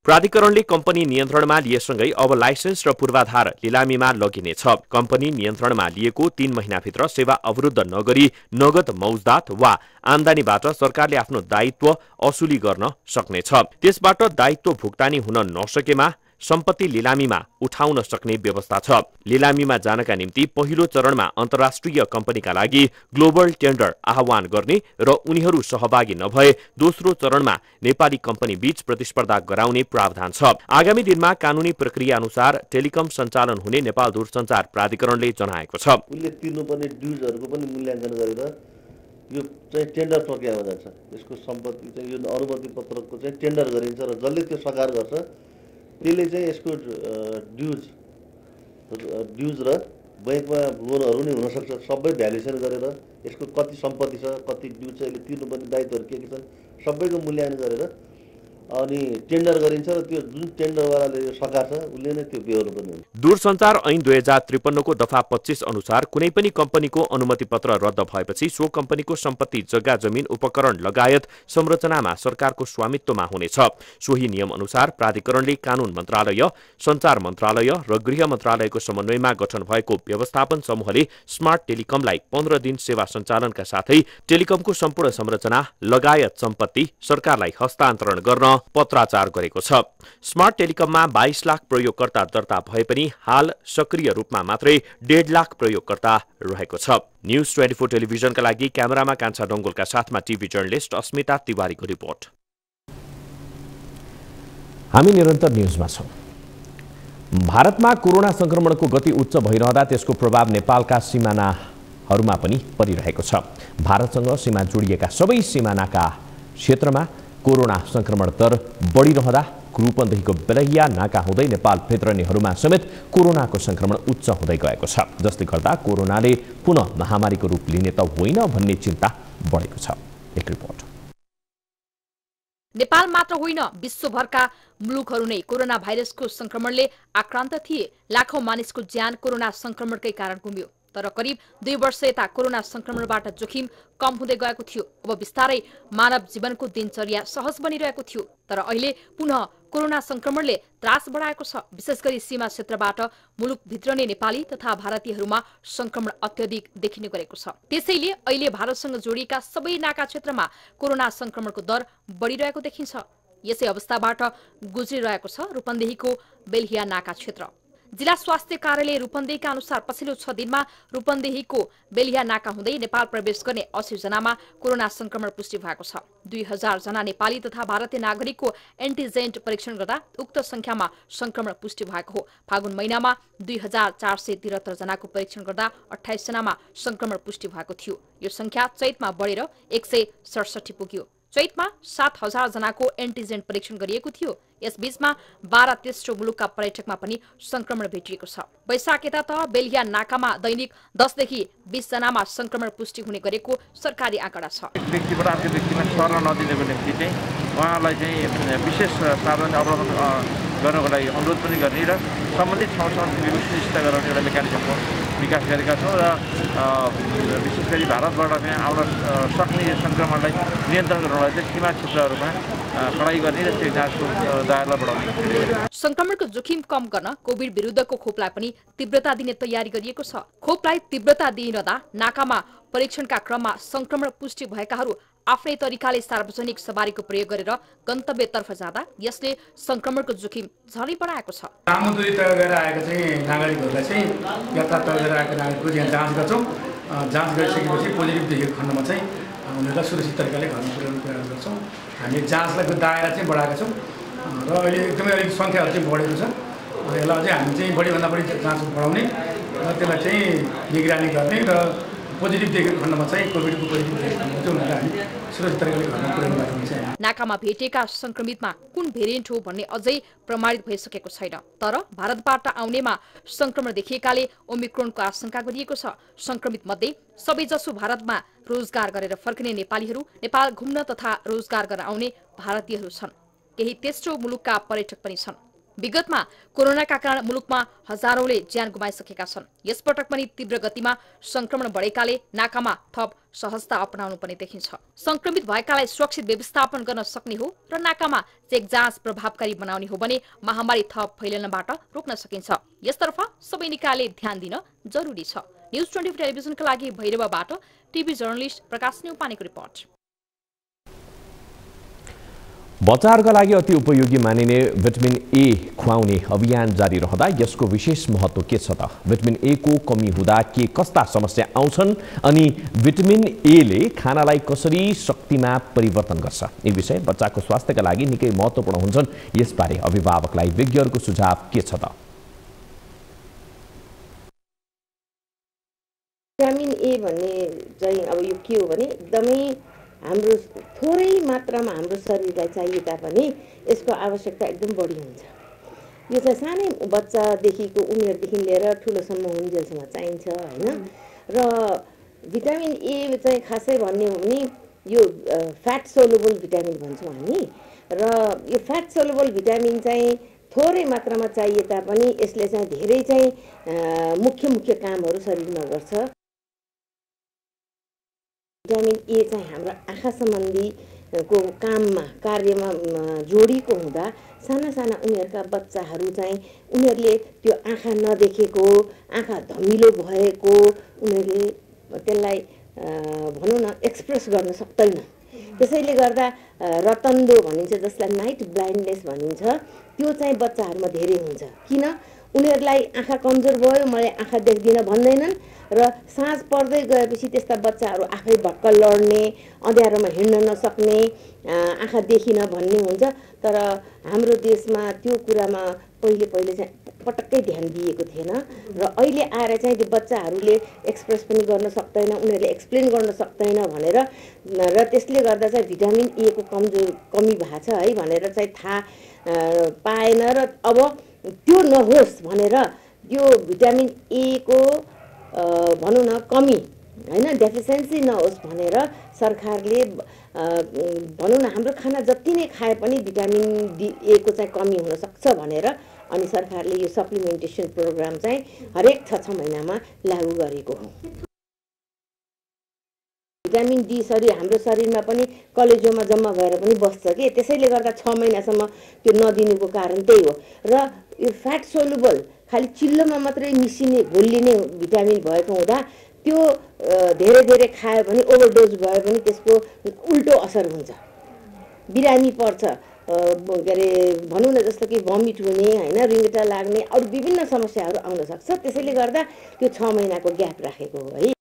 प्राधिकरणले कम्पनी नियन्त्रणमा लिएसँगै अब लाइसेन्स र पूर्वाधार लिलामीमा लगिनेछ। कम्पनी नियन्त्रणमा लिएको 3 महिनाभित्र सेवा अवरुद्ध नगरी नगद मौजदात वा आम्दानीबाट सरकारले आफ्नो दायित्व असुली गर्न सक्नेछ। त्यसबाट दायित्व भुक्तानी हुन नसकेमा सम्पत्ति लिलामीमा उठाउन सक्ने व्यवस्था छ। लिलामीमा जानका निम्ति पहिलो चरणमा अन्तर्राष्ट्रिय कम्पनीका लागि ग्लोबल टेन्डर आह्वान गर्ने र उनीहरू सहभागी नभए दोस्रो चरणमा नेपाली कम्पनी बीच प्रतिस्पर्धा गराउने प्रावधान छ। आगामी दिनमा कानूनी प्रक्रिया अनुसार टेलिकम सञ्चालन हुने नेपाल दूरसञ्चार प्राधिकरणले जनाएको छ। उनले तिर्नुपर्ने ड्युजहरूको पनि मूल्याङ्कन गरेर यो चाहिँ टेन्डर प्रक्रियामा जान्छ। यसको सम्पत्ति चाहिँ यो अनुमति पत्रको चाहिँ टेन्डर गरिन्छ र जसले त्यो सकार गर्छ त्यसले चाहिँ यसको ड्युज र बैंकमा लोनहरू नै हुनसक्छ सबै भ्यालुएसन गरेर यसको कति सम्पत्ति छ कति ड्युज छ यसले तिर्नुपर्ने दायित्वहरू के छन् सबैको मूल्याङ्कन गरेर अनि टेन्डर गरिन्छ र त्यो जुन टेन्डरवालाले यो सकार छ उसले नै त्यो बेहोर्नु पर्ने हुन्छ। दूरसञ्चार ऐन 2053 को दफा 25 अनुसार कुनै पनि कम्पनीको अनुमति पत्र रद्द भएपछि सो कम्पनीको सम्पत्ति जग्गा जमिन उपकरण लगायत संरचनामा सरकारको स्वामित्वमा हुनेछ। सोही नियम अनुसार प्राधिकरणले कानून मन्त्रालय, सञ्चार मन्त्रालय र गृह मन्त्रालयको समन्वयमा गठन भएको व्यवस्थापन समूहले स्मार्ट टेलिकमलाई 15 दिन सेवा सञ्चालनका साथै टेलिकमको सम्पूर्ण संरचना लगायत सम्पत्ति सरकारलाई हस्तान्तरण गर्न पत्राचार गरेको छ। स्मार्ट टेलिकममा 22 लाख प्रयोगकर्ता दर्ता भए पनि हाल सक्रिय रूपमा मात्रै 1.5 लाख प्रयोगकर्ता रहेको छ। न्यूज 24 टेलिभिजनका लागि क्यामेरामा कान्छा डङ्गोलका साथमा टिभी जर्नलिस्ट अस्मिता तिवारीको रिपोर्ट। हामी निरन्तर न्यूजमा छौं। भारतमा कोरोना संक्रमणको गति उच्च भइरहँदा त्यसको प्रभाव नेपालका सीमानाहरूमा पनि परिरहेको छ। भारतसँग सीमा जोडिएका सबै सीमानाका क्षेत्रमा कोरोना संक्रमण दर बढिरहँदा रूपन्देहीको बेलहिया नाका हुँदै नेपाल भित्रनेहरूमा समेत कोरोनाको संक्रमण उच्च हुँदै गएको छ, जसले गर्दा कोरोनाले पुनः महामारीको रूप लिने त होइन भन्ने चिन्ता बढेको छ। एक रिपोर्ट। नेपाल मात्र होइन विश्वभरका मुलुकहरू नै कोरोना भाइरसको संक्रमणले आक्रान्त थिए। लाखौं मानिसको ज्यान कोरोना संक्रमणकै कारण गुम्यो। तर करिब 2 वर्ष यता कोरोना संक्रमणबाट जोखिम कम हुँदै गएको थियो। अब बिस्तारै मानव जीवनको दिनचर्या सहज बनिरहेको थियो। तर अहिले पुनः कोरोना संक्रमणले त्रास बढाएको छ। विशेष गरी सीमा क्षेत्रबाट मुलुक भित्रने नेपाली तथा भारतीयहरूमा संक्रमण अत्यधिक देखिने गरेको छ। त्यसैले अहिले भारतसँग जोडिएका सबै नाका क्षेत्रमा कोरोना संक्रमणको दर बढिरहेको देखिन्छ। यसै अवस्थाबाट गुज्रिरहेको छ रूपन्देहीको बेलहिया नाका क्षेत्र। जिल्ला स्वास्थ्य कार्यालय रूपन्देहीका अनुसार पछिल्लो 6 दिनमा रूपन्देहीको बेलहिया नाका हुँदै नेपाल प्रवेश गर्ने 80 जनामा कोरोना संक्रमण पुष्टि भएको छ। 2000 जना नेपाली तथा भारतीय नागरिकको एन्टिजेन परीक्षण गर्दा उक्त संख्यामा संक्रमण पुष्टि भएको हो। फागुन महिनामा 2473 जनाको परीक्षण गर्दा 28 जनामा संक्रमण पुष्टि भएको थियो। यो संख्या चैतमा बढेर 167 पुग्यो। चैतमा 7000 जनाको एन्टिजेन परीक्षण गरिएको थियो। यसबीचमा 12 तेस्रो मुलुकका पर्यटकमा पनि संक्रमण भेटिएको छ। वैशाख यता त बेलहिया नाकामा दैनिक 10 देखि 20 जनामा संक्रमण पुष्टि हुने गरेको सरकारी आँकडा छ। एक व्यक्तिबाट अर्को व्यक्तिमा सर्न नदिनको निम्ति चाहिँ उहाँलाई चाहिँ विशेष सावधानी अवलम्बन गर्नको लागि अनुरोध पनि गर्ने र सम्बन्धित ठाउँसँग व्यवस्थित गराउने एउटा मेकानिजमको विकास गरेका छौँ र विशेष गरी भारतबाट चाहिँ आउन सक्ने संक्रमणलाई नियन्त्रण गर्नलाई चाहिँ सीमा क्षेत्रहरूमा कडाई गर्ने र त्यो जाँचको दायरा बढाउने। संक्रमणको जोखिम कम गर्न कोभिड विरुद्धको खोपलाई पनि तीव्रता दिने तयारी गरिएको छ। खोपलाई तीव्रता दिइरहँदा नाकामा परीक्षणका क्रममा संक्रमण पुष्टि भएकाहरू आफ्नै तरिकाले सार्वजनिक सवारीको प्रयोग गरेर गन्तव्यतर्फ जाँदा यसले संक्रमणको जोखिम झनै बढाएको छ। लामो दूरी तय गरेर आएका चाहिँ नागरिकहरूलाई चाहिँ यात्रा तय गरेर आएका नागरिकको यहाँ जाँच गर्छौँ। जाँच गरिसकेपछि पोजिटिभ देखेको खण्डमा चाहिँ उनीहरूलाई सुरक्षित तरिकाले घरमा पुर्याउने प्रयास गर्छौँ। हामीले जाँचलाई दायरा चाहिँ बढाएका छौँ र अहिले एकदमै अलिक सङ्ख्याहरू चाहिँ बढेको छ। यसलाई अझै हामी चाहिँ बढीभन्दा बढी जाँच बढाउने र त्यसलाई चाहिँ निगरानी गर्ने र पोजिटिभ देखेको खण्डमा चाहिँ कोभिडको पोजिटिभ देखेको खण्डमा चाहिँ उनीहरूलाई हामी सुरक्षित तरिकाले घरमा पुर्याउनु भएको हुन्छ। नाकामा भेटिएका संक्रमितमा कुन भेरिएन्ट हो भन्ने अझै प्रमाणित भइसकेको छैन। तर भारतबाट आउनेमा संक्रमण देखिएकाले ओमिक्रोनको आशंका गरिएको छ। संक्रमित मध्ये सबैजसो भारतमा रोजगार गरेर फर्किने नेपालीहरू, नेपाल घुम्न तथा रोजगार गर्न आउने भारतीयहरू छन्। केही तेस्रो मुलुकका पर्यटक पनि छन्। विगतमा कोरोनाका कारण मुलुकमा हजारौंले ज्यान गुमाइसकेका छन्। यसपटक पनि तीव्र गतिमा संक्रमण बढेकाले नाकामा थप सहजता अपनाउनु पर्ने देखिन्छ। संक्रमित भएकालाई सुरक्षित व्यवस्थापन गर्न सक्ने हो र नाकामा चेक जाँच प्रभावकारी बनाउने हो भने महामारी थप फैलनबाट रोक्न सकिन्छ। यसतर्फ सबै निकायले ध्यान दिन जरुरी छ। न्यूज 24 टेलिभिजनका लागि भैरवबाट टिभी जर्नलिस्ट प्रकाश न्यौपानेको रिपोर्ट। बच्चाहरूका लागि अति उपयोगी मानिने भिटामिन ए खुवाउने अभियान जारी रहँदा यसको विशेष महत्त्व के छ त? भिटामिन ए को कमी हुँदा के कस्ता समस्या आउँछन् अनि भिटामिन ए ले खानालाई कसरी शक्तिमा परिवर्तन गर्छ? यी विषय बच्चाको स्वास्थ्यका लागि निकै महत्त्वपूर्ण हुन्छन्। यसबारे अभिभावकलाई विज्ञहरूको सुझाव के छ त? भिटामिन ए भन्ने चाहिँ अब यो के हो भने एकदमै हाम्रो थोरै मात्रामा हाम्रो शरीरलाई चाहिए तापनि यसको आवश्यकता एकदम बढी हुन्छ। यो चाहिँ सानै बच्चादेखिको उमेरदेखि लिएर ठुलोसम्म हुन्जेलसम्म चाहिन्छ हैन। र भिटामिन ए चाहिँ खासै भन्ने हो भने यो फ्याट सोलुबल भिटामिन भन्छौँ हामी। र यो फ्याट सोलुबल भिटामिन चाहिँ थोरै मात्रामा चाहिए तापनि यसले चाहिँ धेरै चाहिँ मुख्य कामहरू शरीरमा गर्छ। भिटामिन ए चाहिँ हाम्रो आँखा सम्बन्धीको कार्यमा जोडिएको हुँदा साना उमेरका बच्चाहरू चाहिँ उनीहरूले त्यो आँखा नदेखेको, आँखा धमिलो भएको उनीहरूले त्यसलाई भनौँ न एक्सप्रेस गर्न सक्दैन। त्यसैले गर्दा रतन्दो भनिन्छ, जसलाई नाइट ब्लाइन्डनेस भनिन्छ, त्यो चाहिँ बच्चाहरूमा धेरै हुन्छ। किन? उनीहरूलाई आँखा कमजोर भयो, मैले आँखा देख्दिनँ भन्दैनन् र साँझ पर्दै गएपछि त्यस्ता बच्चाहरू आफै भक्क लड्ने, अँध्यारोमा हिँड्न नसक्ने, आँखा देखिन भन्ने हुन्छ। तर हाम्रो देशमा त्यो कुरामा पहिले चाहिँ पटक्कै ध्यान दिएको थिएन र अहिले आएर चाहिँ त्यो बच्चाहरूले एक्सप्रेस पनि गर्न सक्दैन, उनीहरूले एक्सप्लेन गर्न सक्दैन भनेर र त्यसले गर्दा चाहिँ भिटामिन ए को कमी भएको छ है भनेर चाहिँ थाहा पाएन। र अब त्यो नहोस् भनेर यो भिटामिन ए को भनौँ न कमी हैन, डेफिसियन्सी नहोस् भनेर सरकारले भनौँ न हाम्रो खाना जति नै खाए पनि भिटामिन ए को चाहिँ कमी हुन सक्छ भनेर अनि सरकारले यो सप्लिमेन्टेसन प्रोग्राम चाहिँ हरेक 6 महिनामा लागू गरेको हो। भिटामिन डी हाम्रो शरीरमा पनि कलेजोमा जम्मा भएर पनि बस्छ कि, त्यसैले गर्दा 6 महिनासम्म त्यो नदिनुको कारण त्यही हो। र यो फ्याट सोलुबल खालि चिल्लोमा मात्रै मिसिने घोलिने भिटामिन भएको हुँदा त्यो धेरै खायो भने ओभरडोज भयो भने त्यसको उल्टो असर हुन्छ, बिरामी पर्छ, के अरे भनौँ न जस्तो कि भमिट हुने हैन, रिङ्गटा लाग्ने अरू विभिन्न समस्याहरू आउन सक्छ। त्यसैले गर्दा त्यो 6 महिनाको ग्याप राखेको हो है।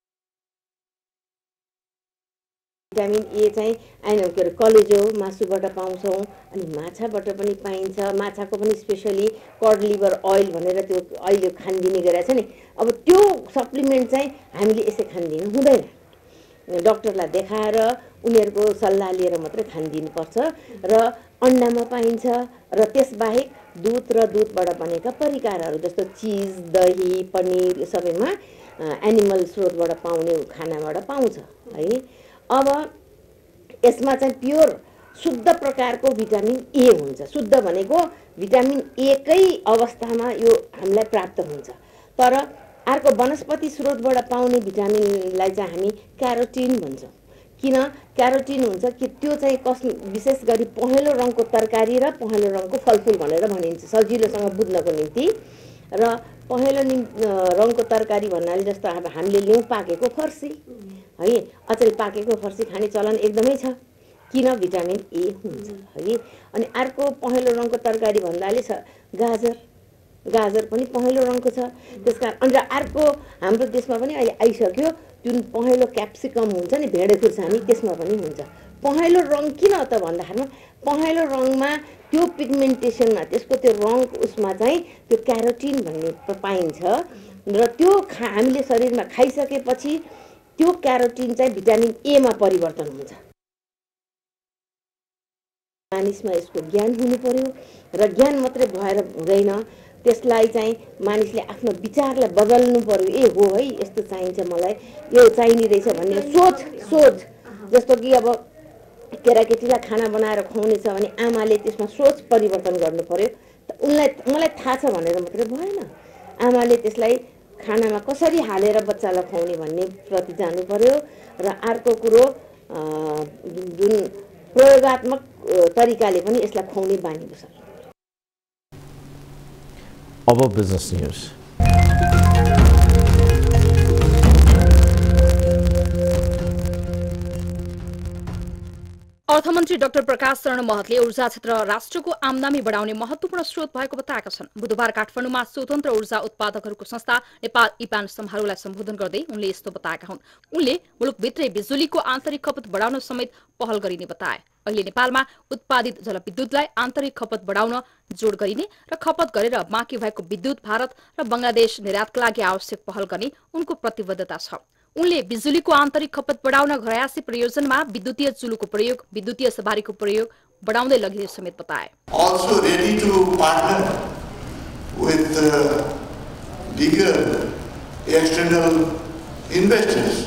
भिटामिन ए चाहिँ के अरे कलेजो मासुबाट पाउँछौँ अनि माछाबाट पनि पाइन्छ। माछाको पनि स्पेसली कड लिभर ओइल भनेर त्यो अहिले खानदिने गरेको छ नि, अब त्यो सप्लिमेन्ट चाहिँ हामीले यसै खानदिनु हुँदैन, डक्टरलाई देखाएर उनीहरूको सल्लाह लिएर मात्रै खानदिनुपर्छ। र अन्डामा पाइन्छ र त्यसबाहेक दुध र दुधबाट बनेका परिकारहरू जस्तो चिज, दही, पनिर यो सबैमा एनिमल स्रोतबाट पाउने खानाबाट पाउँछ है। अब यसमा चाहिँ प्योर शुद्ध प्रकारको भिटामिन ए हुन्छ। शुद्ध भनेको भिटामिन ए कै अवस्थामा यो हामीलाई प्राप्त हुन्छ। तर अर्को वनस्पति स्रोतबाट पाउने भिटामिनलाई चाहिँ हामी क्यारोटिन भन्छौँ। किन क्यारोटिन हुन्छ कि त्यो चाहिँ विशेष गरी पहेँलो रङको तरकारी र पहेँलो रङको फलफुल भनेर भनिन्छ सजिलोसँग बुझ्नको निम्ति। र पहेँलो रङको तरकारी भन्नाले जस्तो अब हामीले ल्याउँ पाकेको फर्सी है, अचेल पाकेको फर्सी खाने चलन एकदमै छ। किन? भिटामिन ए हुन्छ है। अनि अर्को पहेँलो रङको तरकारी भन्नाले गाजर पनि पहेँलो रङको छ। त्यसकारण अनि अर्को हाम्रो देशमा पनि अहिले आइसक्यो जुन पहेँलो क्याप्सिकम हुन्छ नि, भेडे खुर्सानी, त्यसमा पनि हुन्छ। पहेँलो रङ किन त भन्दाखेरिमा पहेँलो रङमा त्यो पिगमेन्टेसनमा त्यसको त्यो रङ उसमा चाहिँ त्यो क्यारोटिन भन्ने पाइन्छ र त्यो हामीले शरीरमा खाइसकेपछि त्यो क्यारोटिन चाहिँ भिटामिन ए मा परिवर्तन हुन्छ। मानिसमा यसको ज्ञान हुनु पर्यो र ज्ञान मात्रै भएर हुँदैन, त्यसलाई चाहिँ मानिसले आफ्नो विचारलाई बदल्नु पर्यो। ए हो है, यस्तो चाहिन्छ मलाई, यो चाहिने रहेछ भन्ने सोच जस्तो कि अब केटाकेटीलाई खाना बनाएर खुवाउने छ भने आमाले त्यसमा सोच परिवर्तन गर्नु पर्यो। मलाई थाहा छ भनेर मात्रै भएन, आमाले त्यसलाई खानामा कसरी हालेर बच्चालाई खुवाउने भन्ने प्रति जानु पर्यो। र अर्को कुरो जुन प्रयोगात्मक तरिकाले पनि यसलाई खुवाउने बानी बस्छ। अब बिजनेस न्यूज। अर्थमन्त्री डाक्टर प्रकाश शरण महतले ऊर्जा क्षेत्र राष्ट्रको आमदानी बढाउने महत्वपूर्ण स्रोत भएको बताएका छन्। बुधबार काठमाडौँमा स्वतन्त्र ऊर्जा उत्पादकहरूको संस्था नेपाल इपान समारोहलाई सम्बोधन गर्दै उनले यस्तो बताएका हुन्। उनले मुलुकभित्रै बिजुलीको आन्तरिक खपत बढाउन समेत पहल गरिने बताए। अहिले नेपालमा उत्पादित जलविद्युतलाई आन्तरिक खपत बढाउन जोड गरिने र खपत गरेर बाँकी भएको विद्युत भारत र बंगलादेश निर्यातका लागि आवश्यक पहल गर्ने उनको प्रतिबद्धता छ। उनले बिजुलीको आन्तरिक खपत बढाउन घरायसी प्रयोजनमा विद्युतीय चुलोको प्रयोग, विद्युतीय सवारीको प्रयोग बढाउँदै लगिने समेत बताए। Also ready to partner with bigger external investors.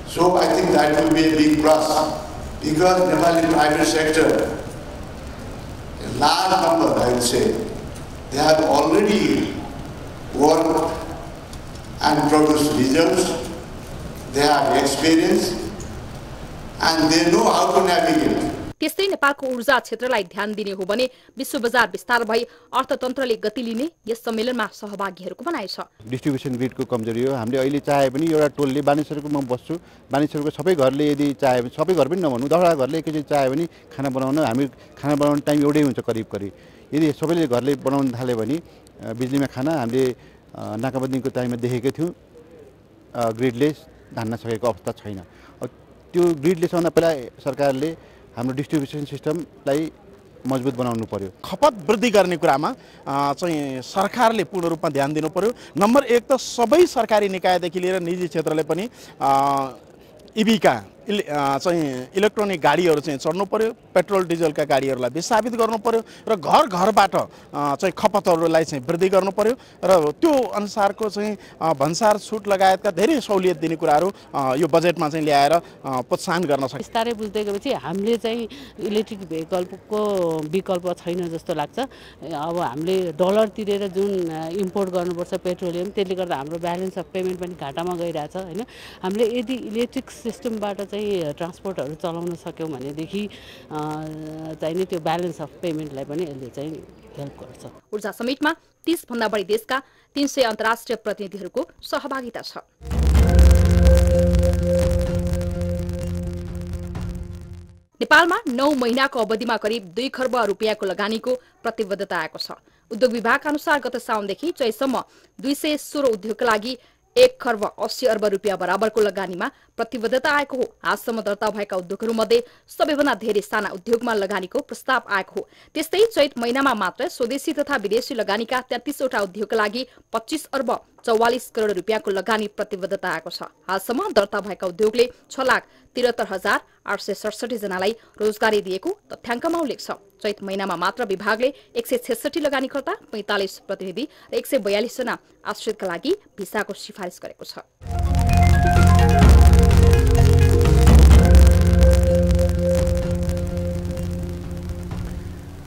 So I think that will be a big plus because Nepali private sector, a large number I would say, they have already worked and produced results. They have experience and they know how to navigate. त्यस्तै नेपालको ऊर्जा क्षेत्रलाई ध्यान दिने हो भने विश्व बजार विस्तार भई अर्थतन्त्रले गति लिने यस सम्मेलनमा सहभागीहरूको भनाइ छ। डिस्ट्रिब्युसन ग्रिडको कमजोरी हो। हामीले अहिले चाहे पनि एउटा टोलले बानेश्वरको म बस्छु, बानेश्वरको सबै घरले यदि चाहे पनि, सबै घर पनि नभन्नु, 10वटा घरले एकैचोटि चाहे पनि खाना बनाउन, हामी खाना बनाउने टाइम एउटै हुन्छ करिब करिब। यदि सबैले घरले बनाउन थाल्यो भने बिजुलीमा खाना हामीले नाकाबन्दीको टाइममा देखेकै थियौँ, ग्रिडले धान्न सकेको अवस्था छैन। त्यो ग्रिडले सबभन्दा पहिला सरकारले हाम्रो डिस्ट्रिब्युसन सिस्टमलाई मजबुत बनाउनु पर्यो। खपत वृद्धि गर्ने कुरामा चाहिँ सरकारले पूर्ण रूपमा ध्यान दिनु पर्यो। नम्बर 1 त सबै सरकारी निकायदेखि लिएर निजी क्षेत्रले पनि इभीका चाहिँ इलेक्ट्रोनिक गाडीहरू चाहिँ चढ्नु पर्यो, पेट्रोल डिजलका गाडीहरूलाई विस्थापित गर्नु पर्यो र घर घरबाट चाहिँ खपतहरूलाई चाहिँ वृद्धि गर्नु पर्यो र त्यो अनुसारको चाहिँ भन्सार छुट लगायतका धेरै सहुलियत दिने कुराहरू यो बजेटमा चाहिँ ल्याएर प्रोत्साहन गर्न सक्छ। बिस्तारै बुझ्दै गएपछि हामीले चाहिँ इलेक्ट्रिक भेहिकलको विकल्प छैन जस्तो लाग्छ। अब हामीले डलर तिरेर जुन इम्पोर्ट गर्नुपर्छ पेट्रोलियम, त्यसले गर्दा हाम्रो ब्यालेन्स अफ पेमेन्ट पनि घाटामा गइरहेछ हैन। हामीले यदि इलेक्ट्रिक सिस्टमबाट चाहिँ ट्रान्सपोर्टहरू चलाउन सक्यौँ भनेदेखि चाहिँ त्यो ब्यालेन्स अफ पेमेन्टलाई पनि यसले चाहिँ हेल्प गर्छ। ऊर्जा समिटमा 30 भन्दा बढी देशका 300 अन्तर्राष्ट्रिय प्रतिनिधिहरूको सहभागिता छ। नेपालमा 9 महिनाको अवधिमा करिब 2 खर्ब रुपियाँको लगानीको प्रतिबद्धता आएको छ। उद्योग विभागका अनुसार गत साउनदेखि चैतसम्म 216 उद्योगका लागि 1 खर्ब 80 अर्ब रुपियाँ बराबरको लगानीमा प्रतिबद्धता आएको हो। आजसम्म दर्ता भएका उद्योगहरूमध्ये सबैभन्दा धेरै साना उद्योगमा लगानीको प्रस्ताव आएको हो। त्यस्तै चैत महिनामा मात्र स्वदेशी तथा विदेशी लगानीका 33 वटा उद्योगका लागि 25 अर्ब 44 करोड रुपियाँको लगानी प्रतिबद्धता आएको छ। हालसम्म दर्ता भएका उद्योगले 6,73,867 जनालाई रोजगारी दिएको तथ्याङ्कमा उल्लेख छ। चैत महिनामा मात्र विभागले 166 लगानीकर्ता, 45 प्रतिनिधि र 142 जना आश्रितका लागि भिसाको सिफारिस गरेको छ।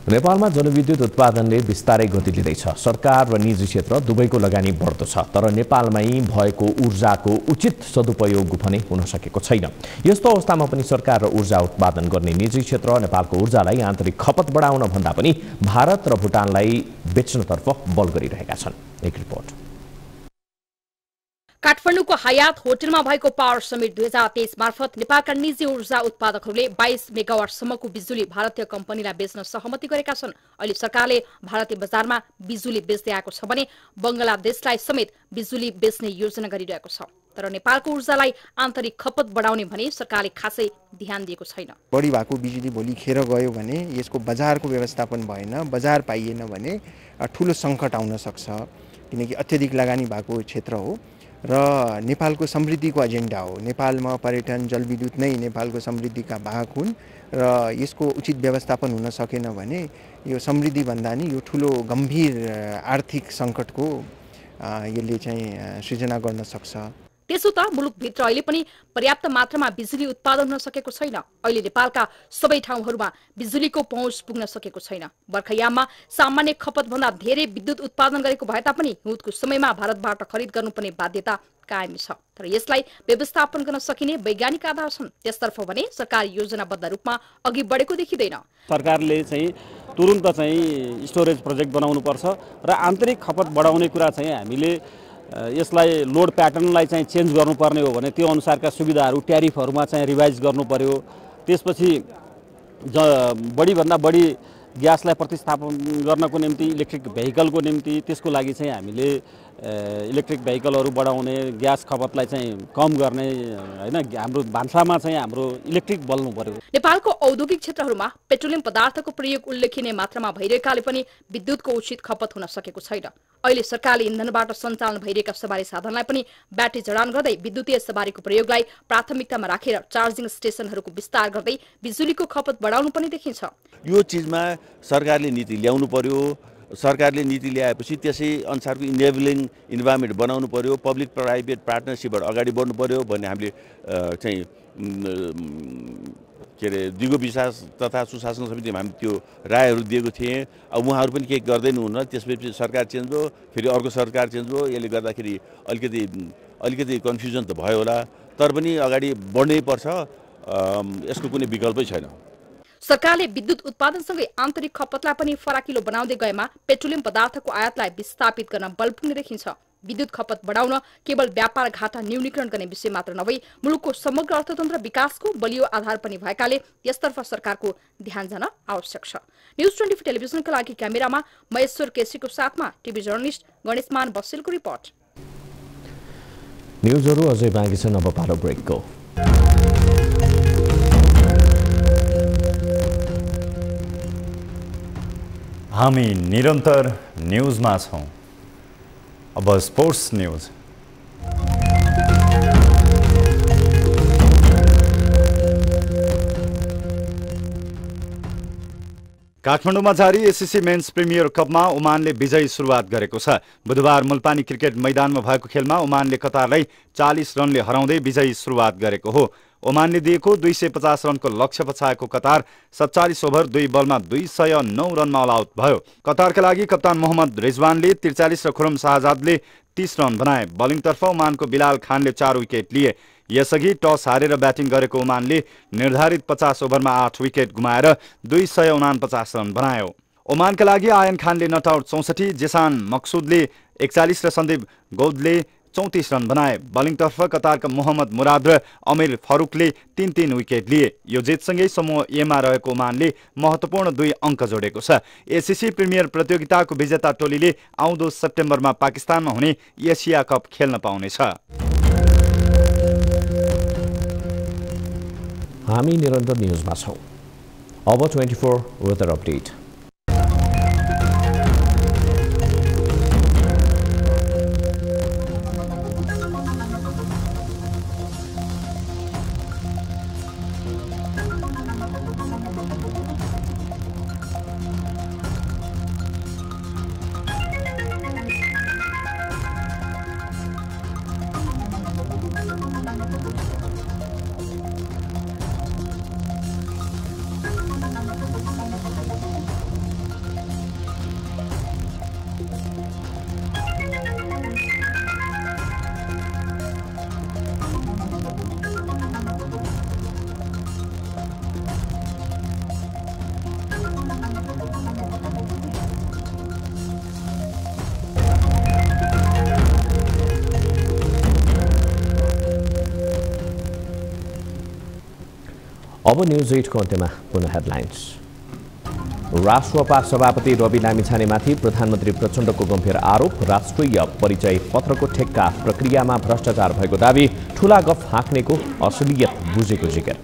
नेपालमा जलविद्युत उत्पादनले बिस्तारै गति लिँदैछ। सरकार र निजी क्षेत्र दुवैको लगानी बढ्दो छ, तर नेपालमै भएको ऊर्जाको उचित सदुपयोग भने हुन सकेको छैन। यस्तो अवस्थामा पनि सरकार र ऊर्जा उत्पादन गर्ने निजी क्षेत्र नेपालको ऊर्जालाई आन्तरिक खपत बढाउन भन्दा पनि भारत र भुटानलाई बेच्नतर्फ बल गरिरहेका छन्। एक रिपोर्ट। काठमाडौँको हयात होटलमा भएको पावर समिट 2023 मार्फत नेपालका निजी ऊर्जा उत्पादकहरूले 22 मेगावाटसम्मको बिजुली भारतीय कम्पनीलाई बेच्न सहमति गरेका छन्। अहिले सरकारले भारतीय बजारमा बिजुली बेच्दै आएको छ भने बंगलादेशलाई समेत बिजुली बेच्ने योजना गरिरहेको छ। तर नेपालको ऊर्जालाई आन्तरिक खपत बढाउने भने सरकारले खासै ध्यान दिएको छैन। बढी भएको बिजुली भोलि खेर गयो भने यसको बजारको व्यवस्थापन भएन, बजार पाइएन भने ठुलो सङ्कट आउन सक्छ, किनकि अत्यधिक लगानी भएको क्षेत्र हो र नेपालको समृद्धिको एजेन्डा हो। नेपालमा पर्यटन, जलविद्युत नै नेपालको समृद्धिका भाग हुन् र यसको उचित व्यवस्थापन हुन सकेन भने यो समृद्धि भन्दा नि यो ठुलो गम्भीर आर्थिक सङ्कटको यसले चाहिँ सृजना गर्न सक्छ। त्यसो त मुलुकभित्र अहिले पनि पर्याप्त मात्रामा बिजुली उत्पादन हुन सकेको छैन। अहिले नेपालका सबै ठाउँहरूमा बिजुलीको पहुँच पुग्न सकेको छैन। बर्खायाममा सामान्य खपत भन्दा धेरै विद्युत उत्पादन गरेको भए तापनि हिउँदको समयमा भारतबाट खरिद गर्नुपर्ने बाध्यता कायम छ। तर यसलाई व्यवस्थापन गर्न सकिने वैज्ञानिक आधार छन्। त्यसतर्फ भने सरकार योजनाबद्ध रूपमा अघि बढेको देखिँदैन। सरकारले चाहिँ तुरुन्त चाहिँ स्टोरेज प्रोजेक्ट बनाउनु पर्छ र आन्तरिक खपत बढाउने कुरा चाहिँ हामीले यसलाई लोड प्याटर्नलाई चाहिँ चेन्ज गर्नुपर्ने हो भने त्यो अनुसारका सुविधाहरू ट्यारिफहरूमा चाहिँ रिभाइज गर्नु पर्यो। त्यसपछि बढीभन्दा बढी ग्यासलाई प्रतिस्थापन गर्नको निम्ति इलेक्ट्रिक भेहिकलको निम्ति त्यसको लागि चाहिँ हामीले इलेक्ट्रिक भेहिकलहरू बढाउने ग्यास खपतलाई चाहिँ कम गर्ने हैन हाम्रो भान्सामा चाहिँ हाम्रो इलेक्ट्रिक बल्नु पर्यो। नेपालको औद्योगिक क्षेत्रहरूमा पेट्रोलियम पदार्थको प्रयोग उल्लेखनीय मात्रामा भइरहेकाले पनि विद्युतको उचित खपत हुन सकेको छैन। अहिले सरकारले इन्धनबाट सञ्चालन भइरहेका सवारी साधनलाई पनि ब्याट्री जडान गर्दै विद्युतीय सवारीको प्रयोगलाई प्राथमिकतामा राखेर चार्जिङ स्टेसनहरूको विस्तार गर्दै बिजुलीको खपत बढाउनु पनि देखिन्छ। यो चिजमा सरकारले नीति ल्याउनु पर्यो। सरकारले नीति ल्याएपछि त्यसै अनुसारको इनेबलिङ इन्भाइरोमेन्ट बनाउनु पर्यो। पब्लिक प्राइभेट पार्टनरसिपबाट अगाडि बढ्नु पर्यो भन्ने हामीले चाहिँ के अरे दिगो विकास तथा सुशासन समितिमा हामी त्यो रायहरू दिएको थिएँ। अब उहाँहरू पनि केही गर्दैन हुन, त्यसपछि सरकार चेन्ज भयो, फेरि अर्को सरकार चेन्ज भयो। यसले गर्दाखेरि अलिकति कन्फ्युजन त भयो होला, तर पनि अगाडि बढ्नै पर्छ। यसको कुनै विकल्पै छैन। सरकारले विद्युत उत्पादनसँगै आन्तरिक खपतलाई पनि फराकिलो बनाउँदै गएमा पेट्रोलियम पदार्थको आयातलाई विस्थापित गर्न बल पुग्ने देखिन्छ। विद्युत खपत बढाउन केवल व्यापार घाटा न्यूनीकरण गर्ने विषय मात्र नभई मुलुकको समग्र अर्थतन्त्र विकासको बलियो आधार पनि भएकाले यसतर्फ सरकारको ध्यान जान आवश्यक छ। न्यूज 24 टेलिभिजनका लागि क्यामेरामा महेश्वर केसीको साथमा टिभी जर्नलिस्ट गणेशमान बसेलको रिपोर्ट। न्यूजहरू अझै बाँकी छन्, अब पालो ब्रेकको। हामी निरन्तर न्यूजमा छौं। अब स्पोर्ट्स न्यूज। काठमाडौँमा जारी एससीसी मेन्स प्रिमियर कपमा ओमानले विजयी सुरुवात गरेको छ। बुधबार मुलपानी क्रिकेट मैदानमा भएको खेलमा ओमानले कतारलाई 40 रनले हराउँदै विजयी सुरुवात गरेको हो। ओमानले दिएको 250 रनको लक्ष्य पछाएको कतार 47 ओभर 2 बलमा 209 रनमा अल आउट भयो। कतारका लागि कप्तान मोहम्मद रिजवानले 43 र खुरम शाहजादले 30 रन बनाए। बलिङतर्फ ओमानको बिलाल खानले 4 विकेट लिए। यसअघि टस हारेर ब्याटिङ गरेको ओमानले निर्धारित 50 ओभरमा 8 विकेट गुमाएर 249 रन बनायो। ओमानका लागि आयन खानले नट आउट 64, जेसान मक्सुदले 41 र सन्दीप गौदले 34 रन बनाए। बलिङतर्फ कतारका मोहम्मद मुराद र अमिर फारूकले 3-3 विकेट लिए। यो जितसँगै समूह एमा रहेको ओमानले महत्त्वपूर्ण 2 अङ्क जोडेको छ। एससीसी प्रिमियर प्रतियोगिताको विजेता टोलीले आउँदो सेप्टेम्बरमा पाकिस्तानमा हुने एसिया कप खेल्न पाउनेछ। हामी निरन्तर न्यूजमा छौं। अब 24 वेदर अपडेट। अब न्यूज 8 को अन्त्यमा पुनः हेडलाइन्स। राष्ट्रपा सभापति रवि लामिछानेमाथि प्रधानमन्त्री प्रचण्डको गम्भीर आरोप। राष्ट्रिय परिचय पत्रको ठेक्का प्रक्रियामा भ्रष्टाचार भएको दावी। ठूला गफ हाँक्नेको असलियत बुझेको जिकिर।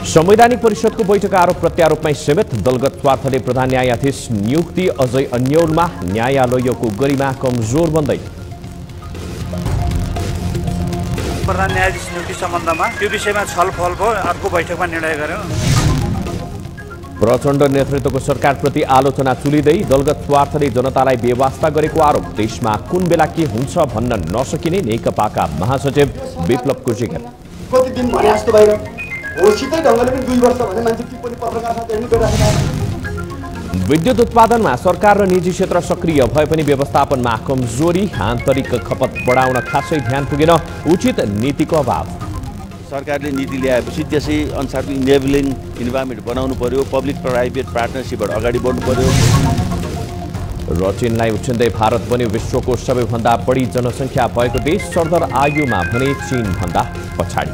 संवैधानिक परिषदको बैठक आरोप प्रत्यारोपमै समेत दलगत स्वार्थले प्रधान न्यायाधीश नियुक्ति अझै अन्यलमा। न्यायालयको गरिमा कमजोर बन्दै। प्रधान न्यायाधीश नियुक्ति सम्बन्धमा त्यो विषयमा छलफल भयो, अर्को बैठकमा निर्णय गर्यो। प्रचण्ड नेतृत्वको सरकारप्रति आलोचना चुलिँदै दलगत स्वार्थले जनतालाई बेवास्ता गरेको आरोप। देशमा कुन बेला के हुन्छ भन्न नसकिने नेकपाका महासचिव विप्लवको जिकिर। कति दिन भने जस्तो भएर होसितै ढङ्गले पनि 2 वर्ष भने मान्छे टिप्पणी पत्रकार साथ हेर्नु गरिरहेको। विद्युत उत्पादनमा सरकार र निजी क्षेत्र सक्रिय भए पनि व्यवस्थापनमा कमजोरी। आन्तरिक खपत बढाउन खासै ध्यान पुगेन। उचित नीतिको अभाव। सरकारले नीति ल्याएपछि त्यसै अनुसारको इनेबलिङ इन्भाइरोमेन्ट बनाउनु पर्यो। पब्लिक प्राइभेट पार्टनरसिपबाट अगाडि बढ्नु पर्यो। र चीनलाई उछिन्दै भारत बन्यो विश्वको सबैभन्दा बढी जनसङ्ख्या भएको देश। सरदर आयुमा भने चीनभन्दा पछाडि।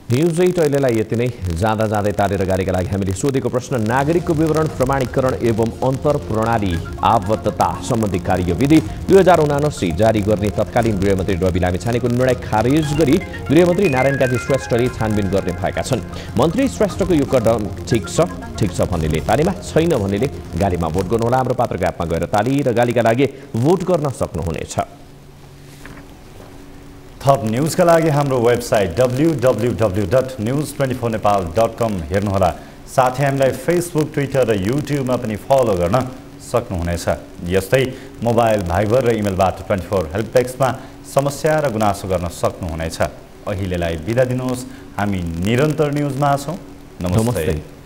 न्युज 8 अहिलेलाई यति नै। जाँदा जाँदै तारेर गाडीका लागि हामीले सोधेको प्रश्न नागरिकको विवरण प्रमाणीकरण एवं अन्तर प्रणाली आबद्धता सम्बन्धी कार्यविधि 2079 जारी गर्ने तत्कालीन गृहमन्त्री रवि लामिछानेको निर्णय खारेज गरी गृहमन्त्री नारायण काजी श्रेष्ठले छानबिन गर्ने भएका छन्। मन्त्री श्रेष्ठको यो कदम ठिक छ भन्नेले तालीमा, छैन भन्नेले गालीमा भोट गर्नुहोला। हाम्रो पात्रको एपमा गएर ताली र गालीका लागि भोट गर्न सक्नुहुनेछ। थप न्युजका लागि हाम्रो वेबसाइट www.news24nepal.com हेर्नुहोला। साथै हामीलाई फेसबुक, ट्विटर र युट्युबमा पनि फलो गर्न सक्नुहुनेछ। यस्तै मोबाइल, भाइबर र इमेलबाट 24 हेल्प डेस्कमा समस्या र गुनासो गर्न सक्नुहुनेछ। अहिलेलाई बिदा दिनुहोस्। हामी निरन्तर न्युजमा छौँ। नमस्ते।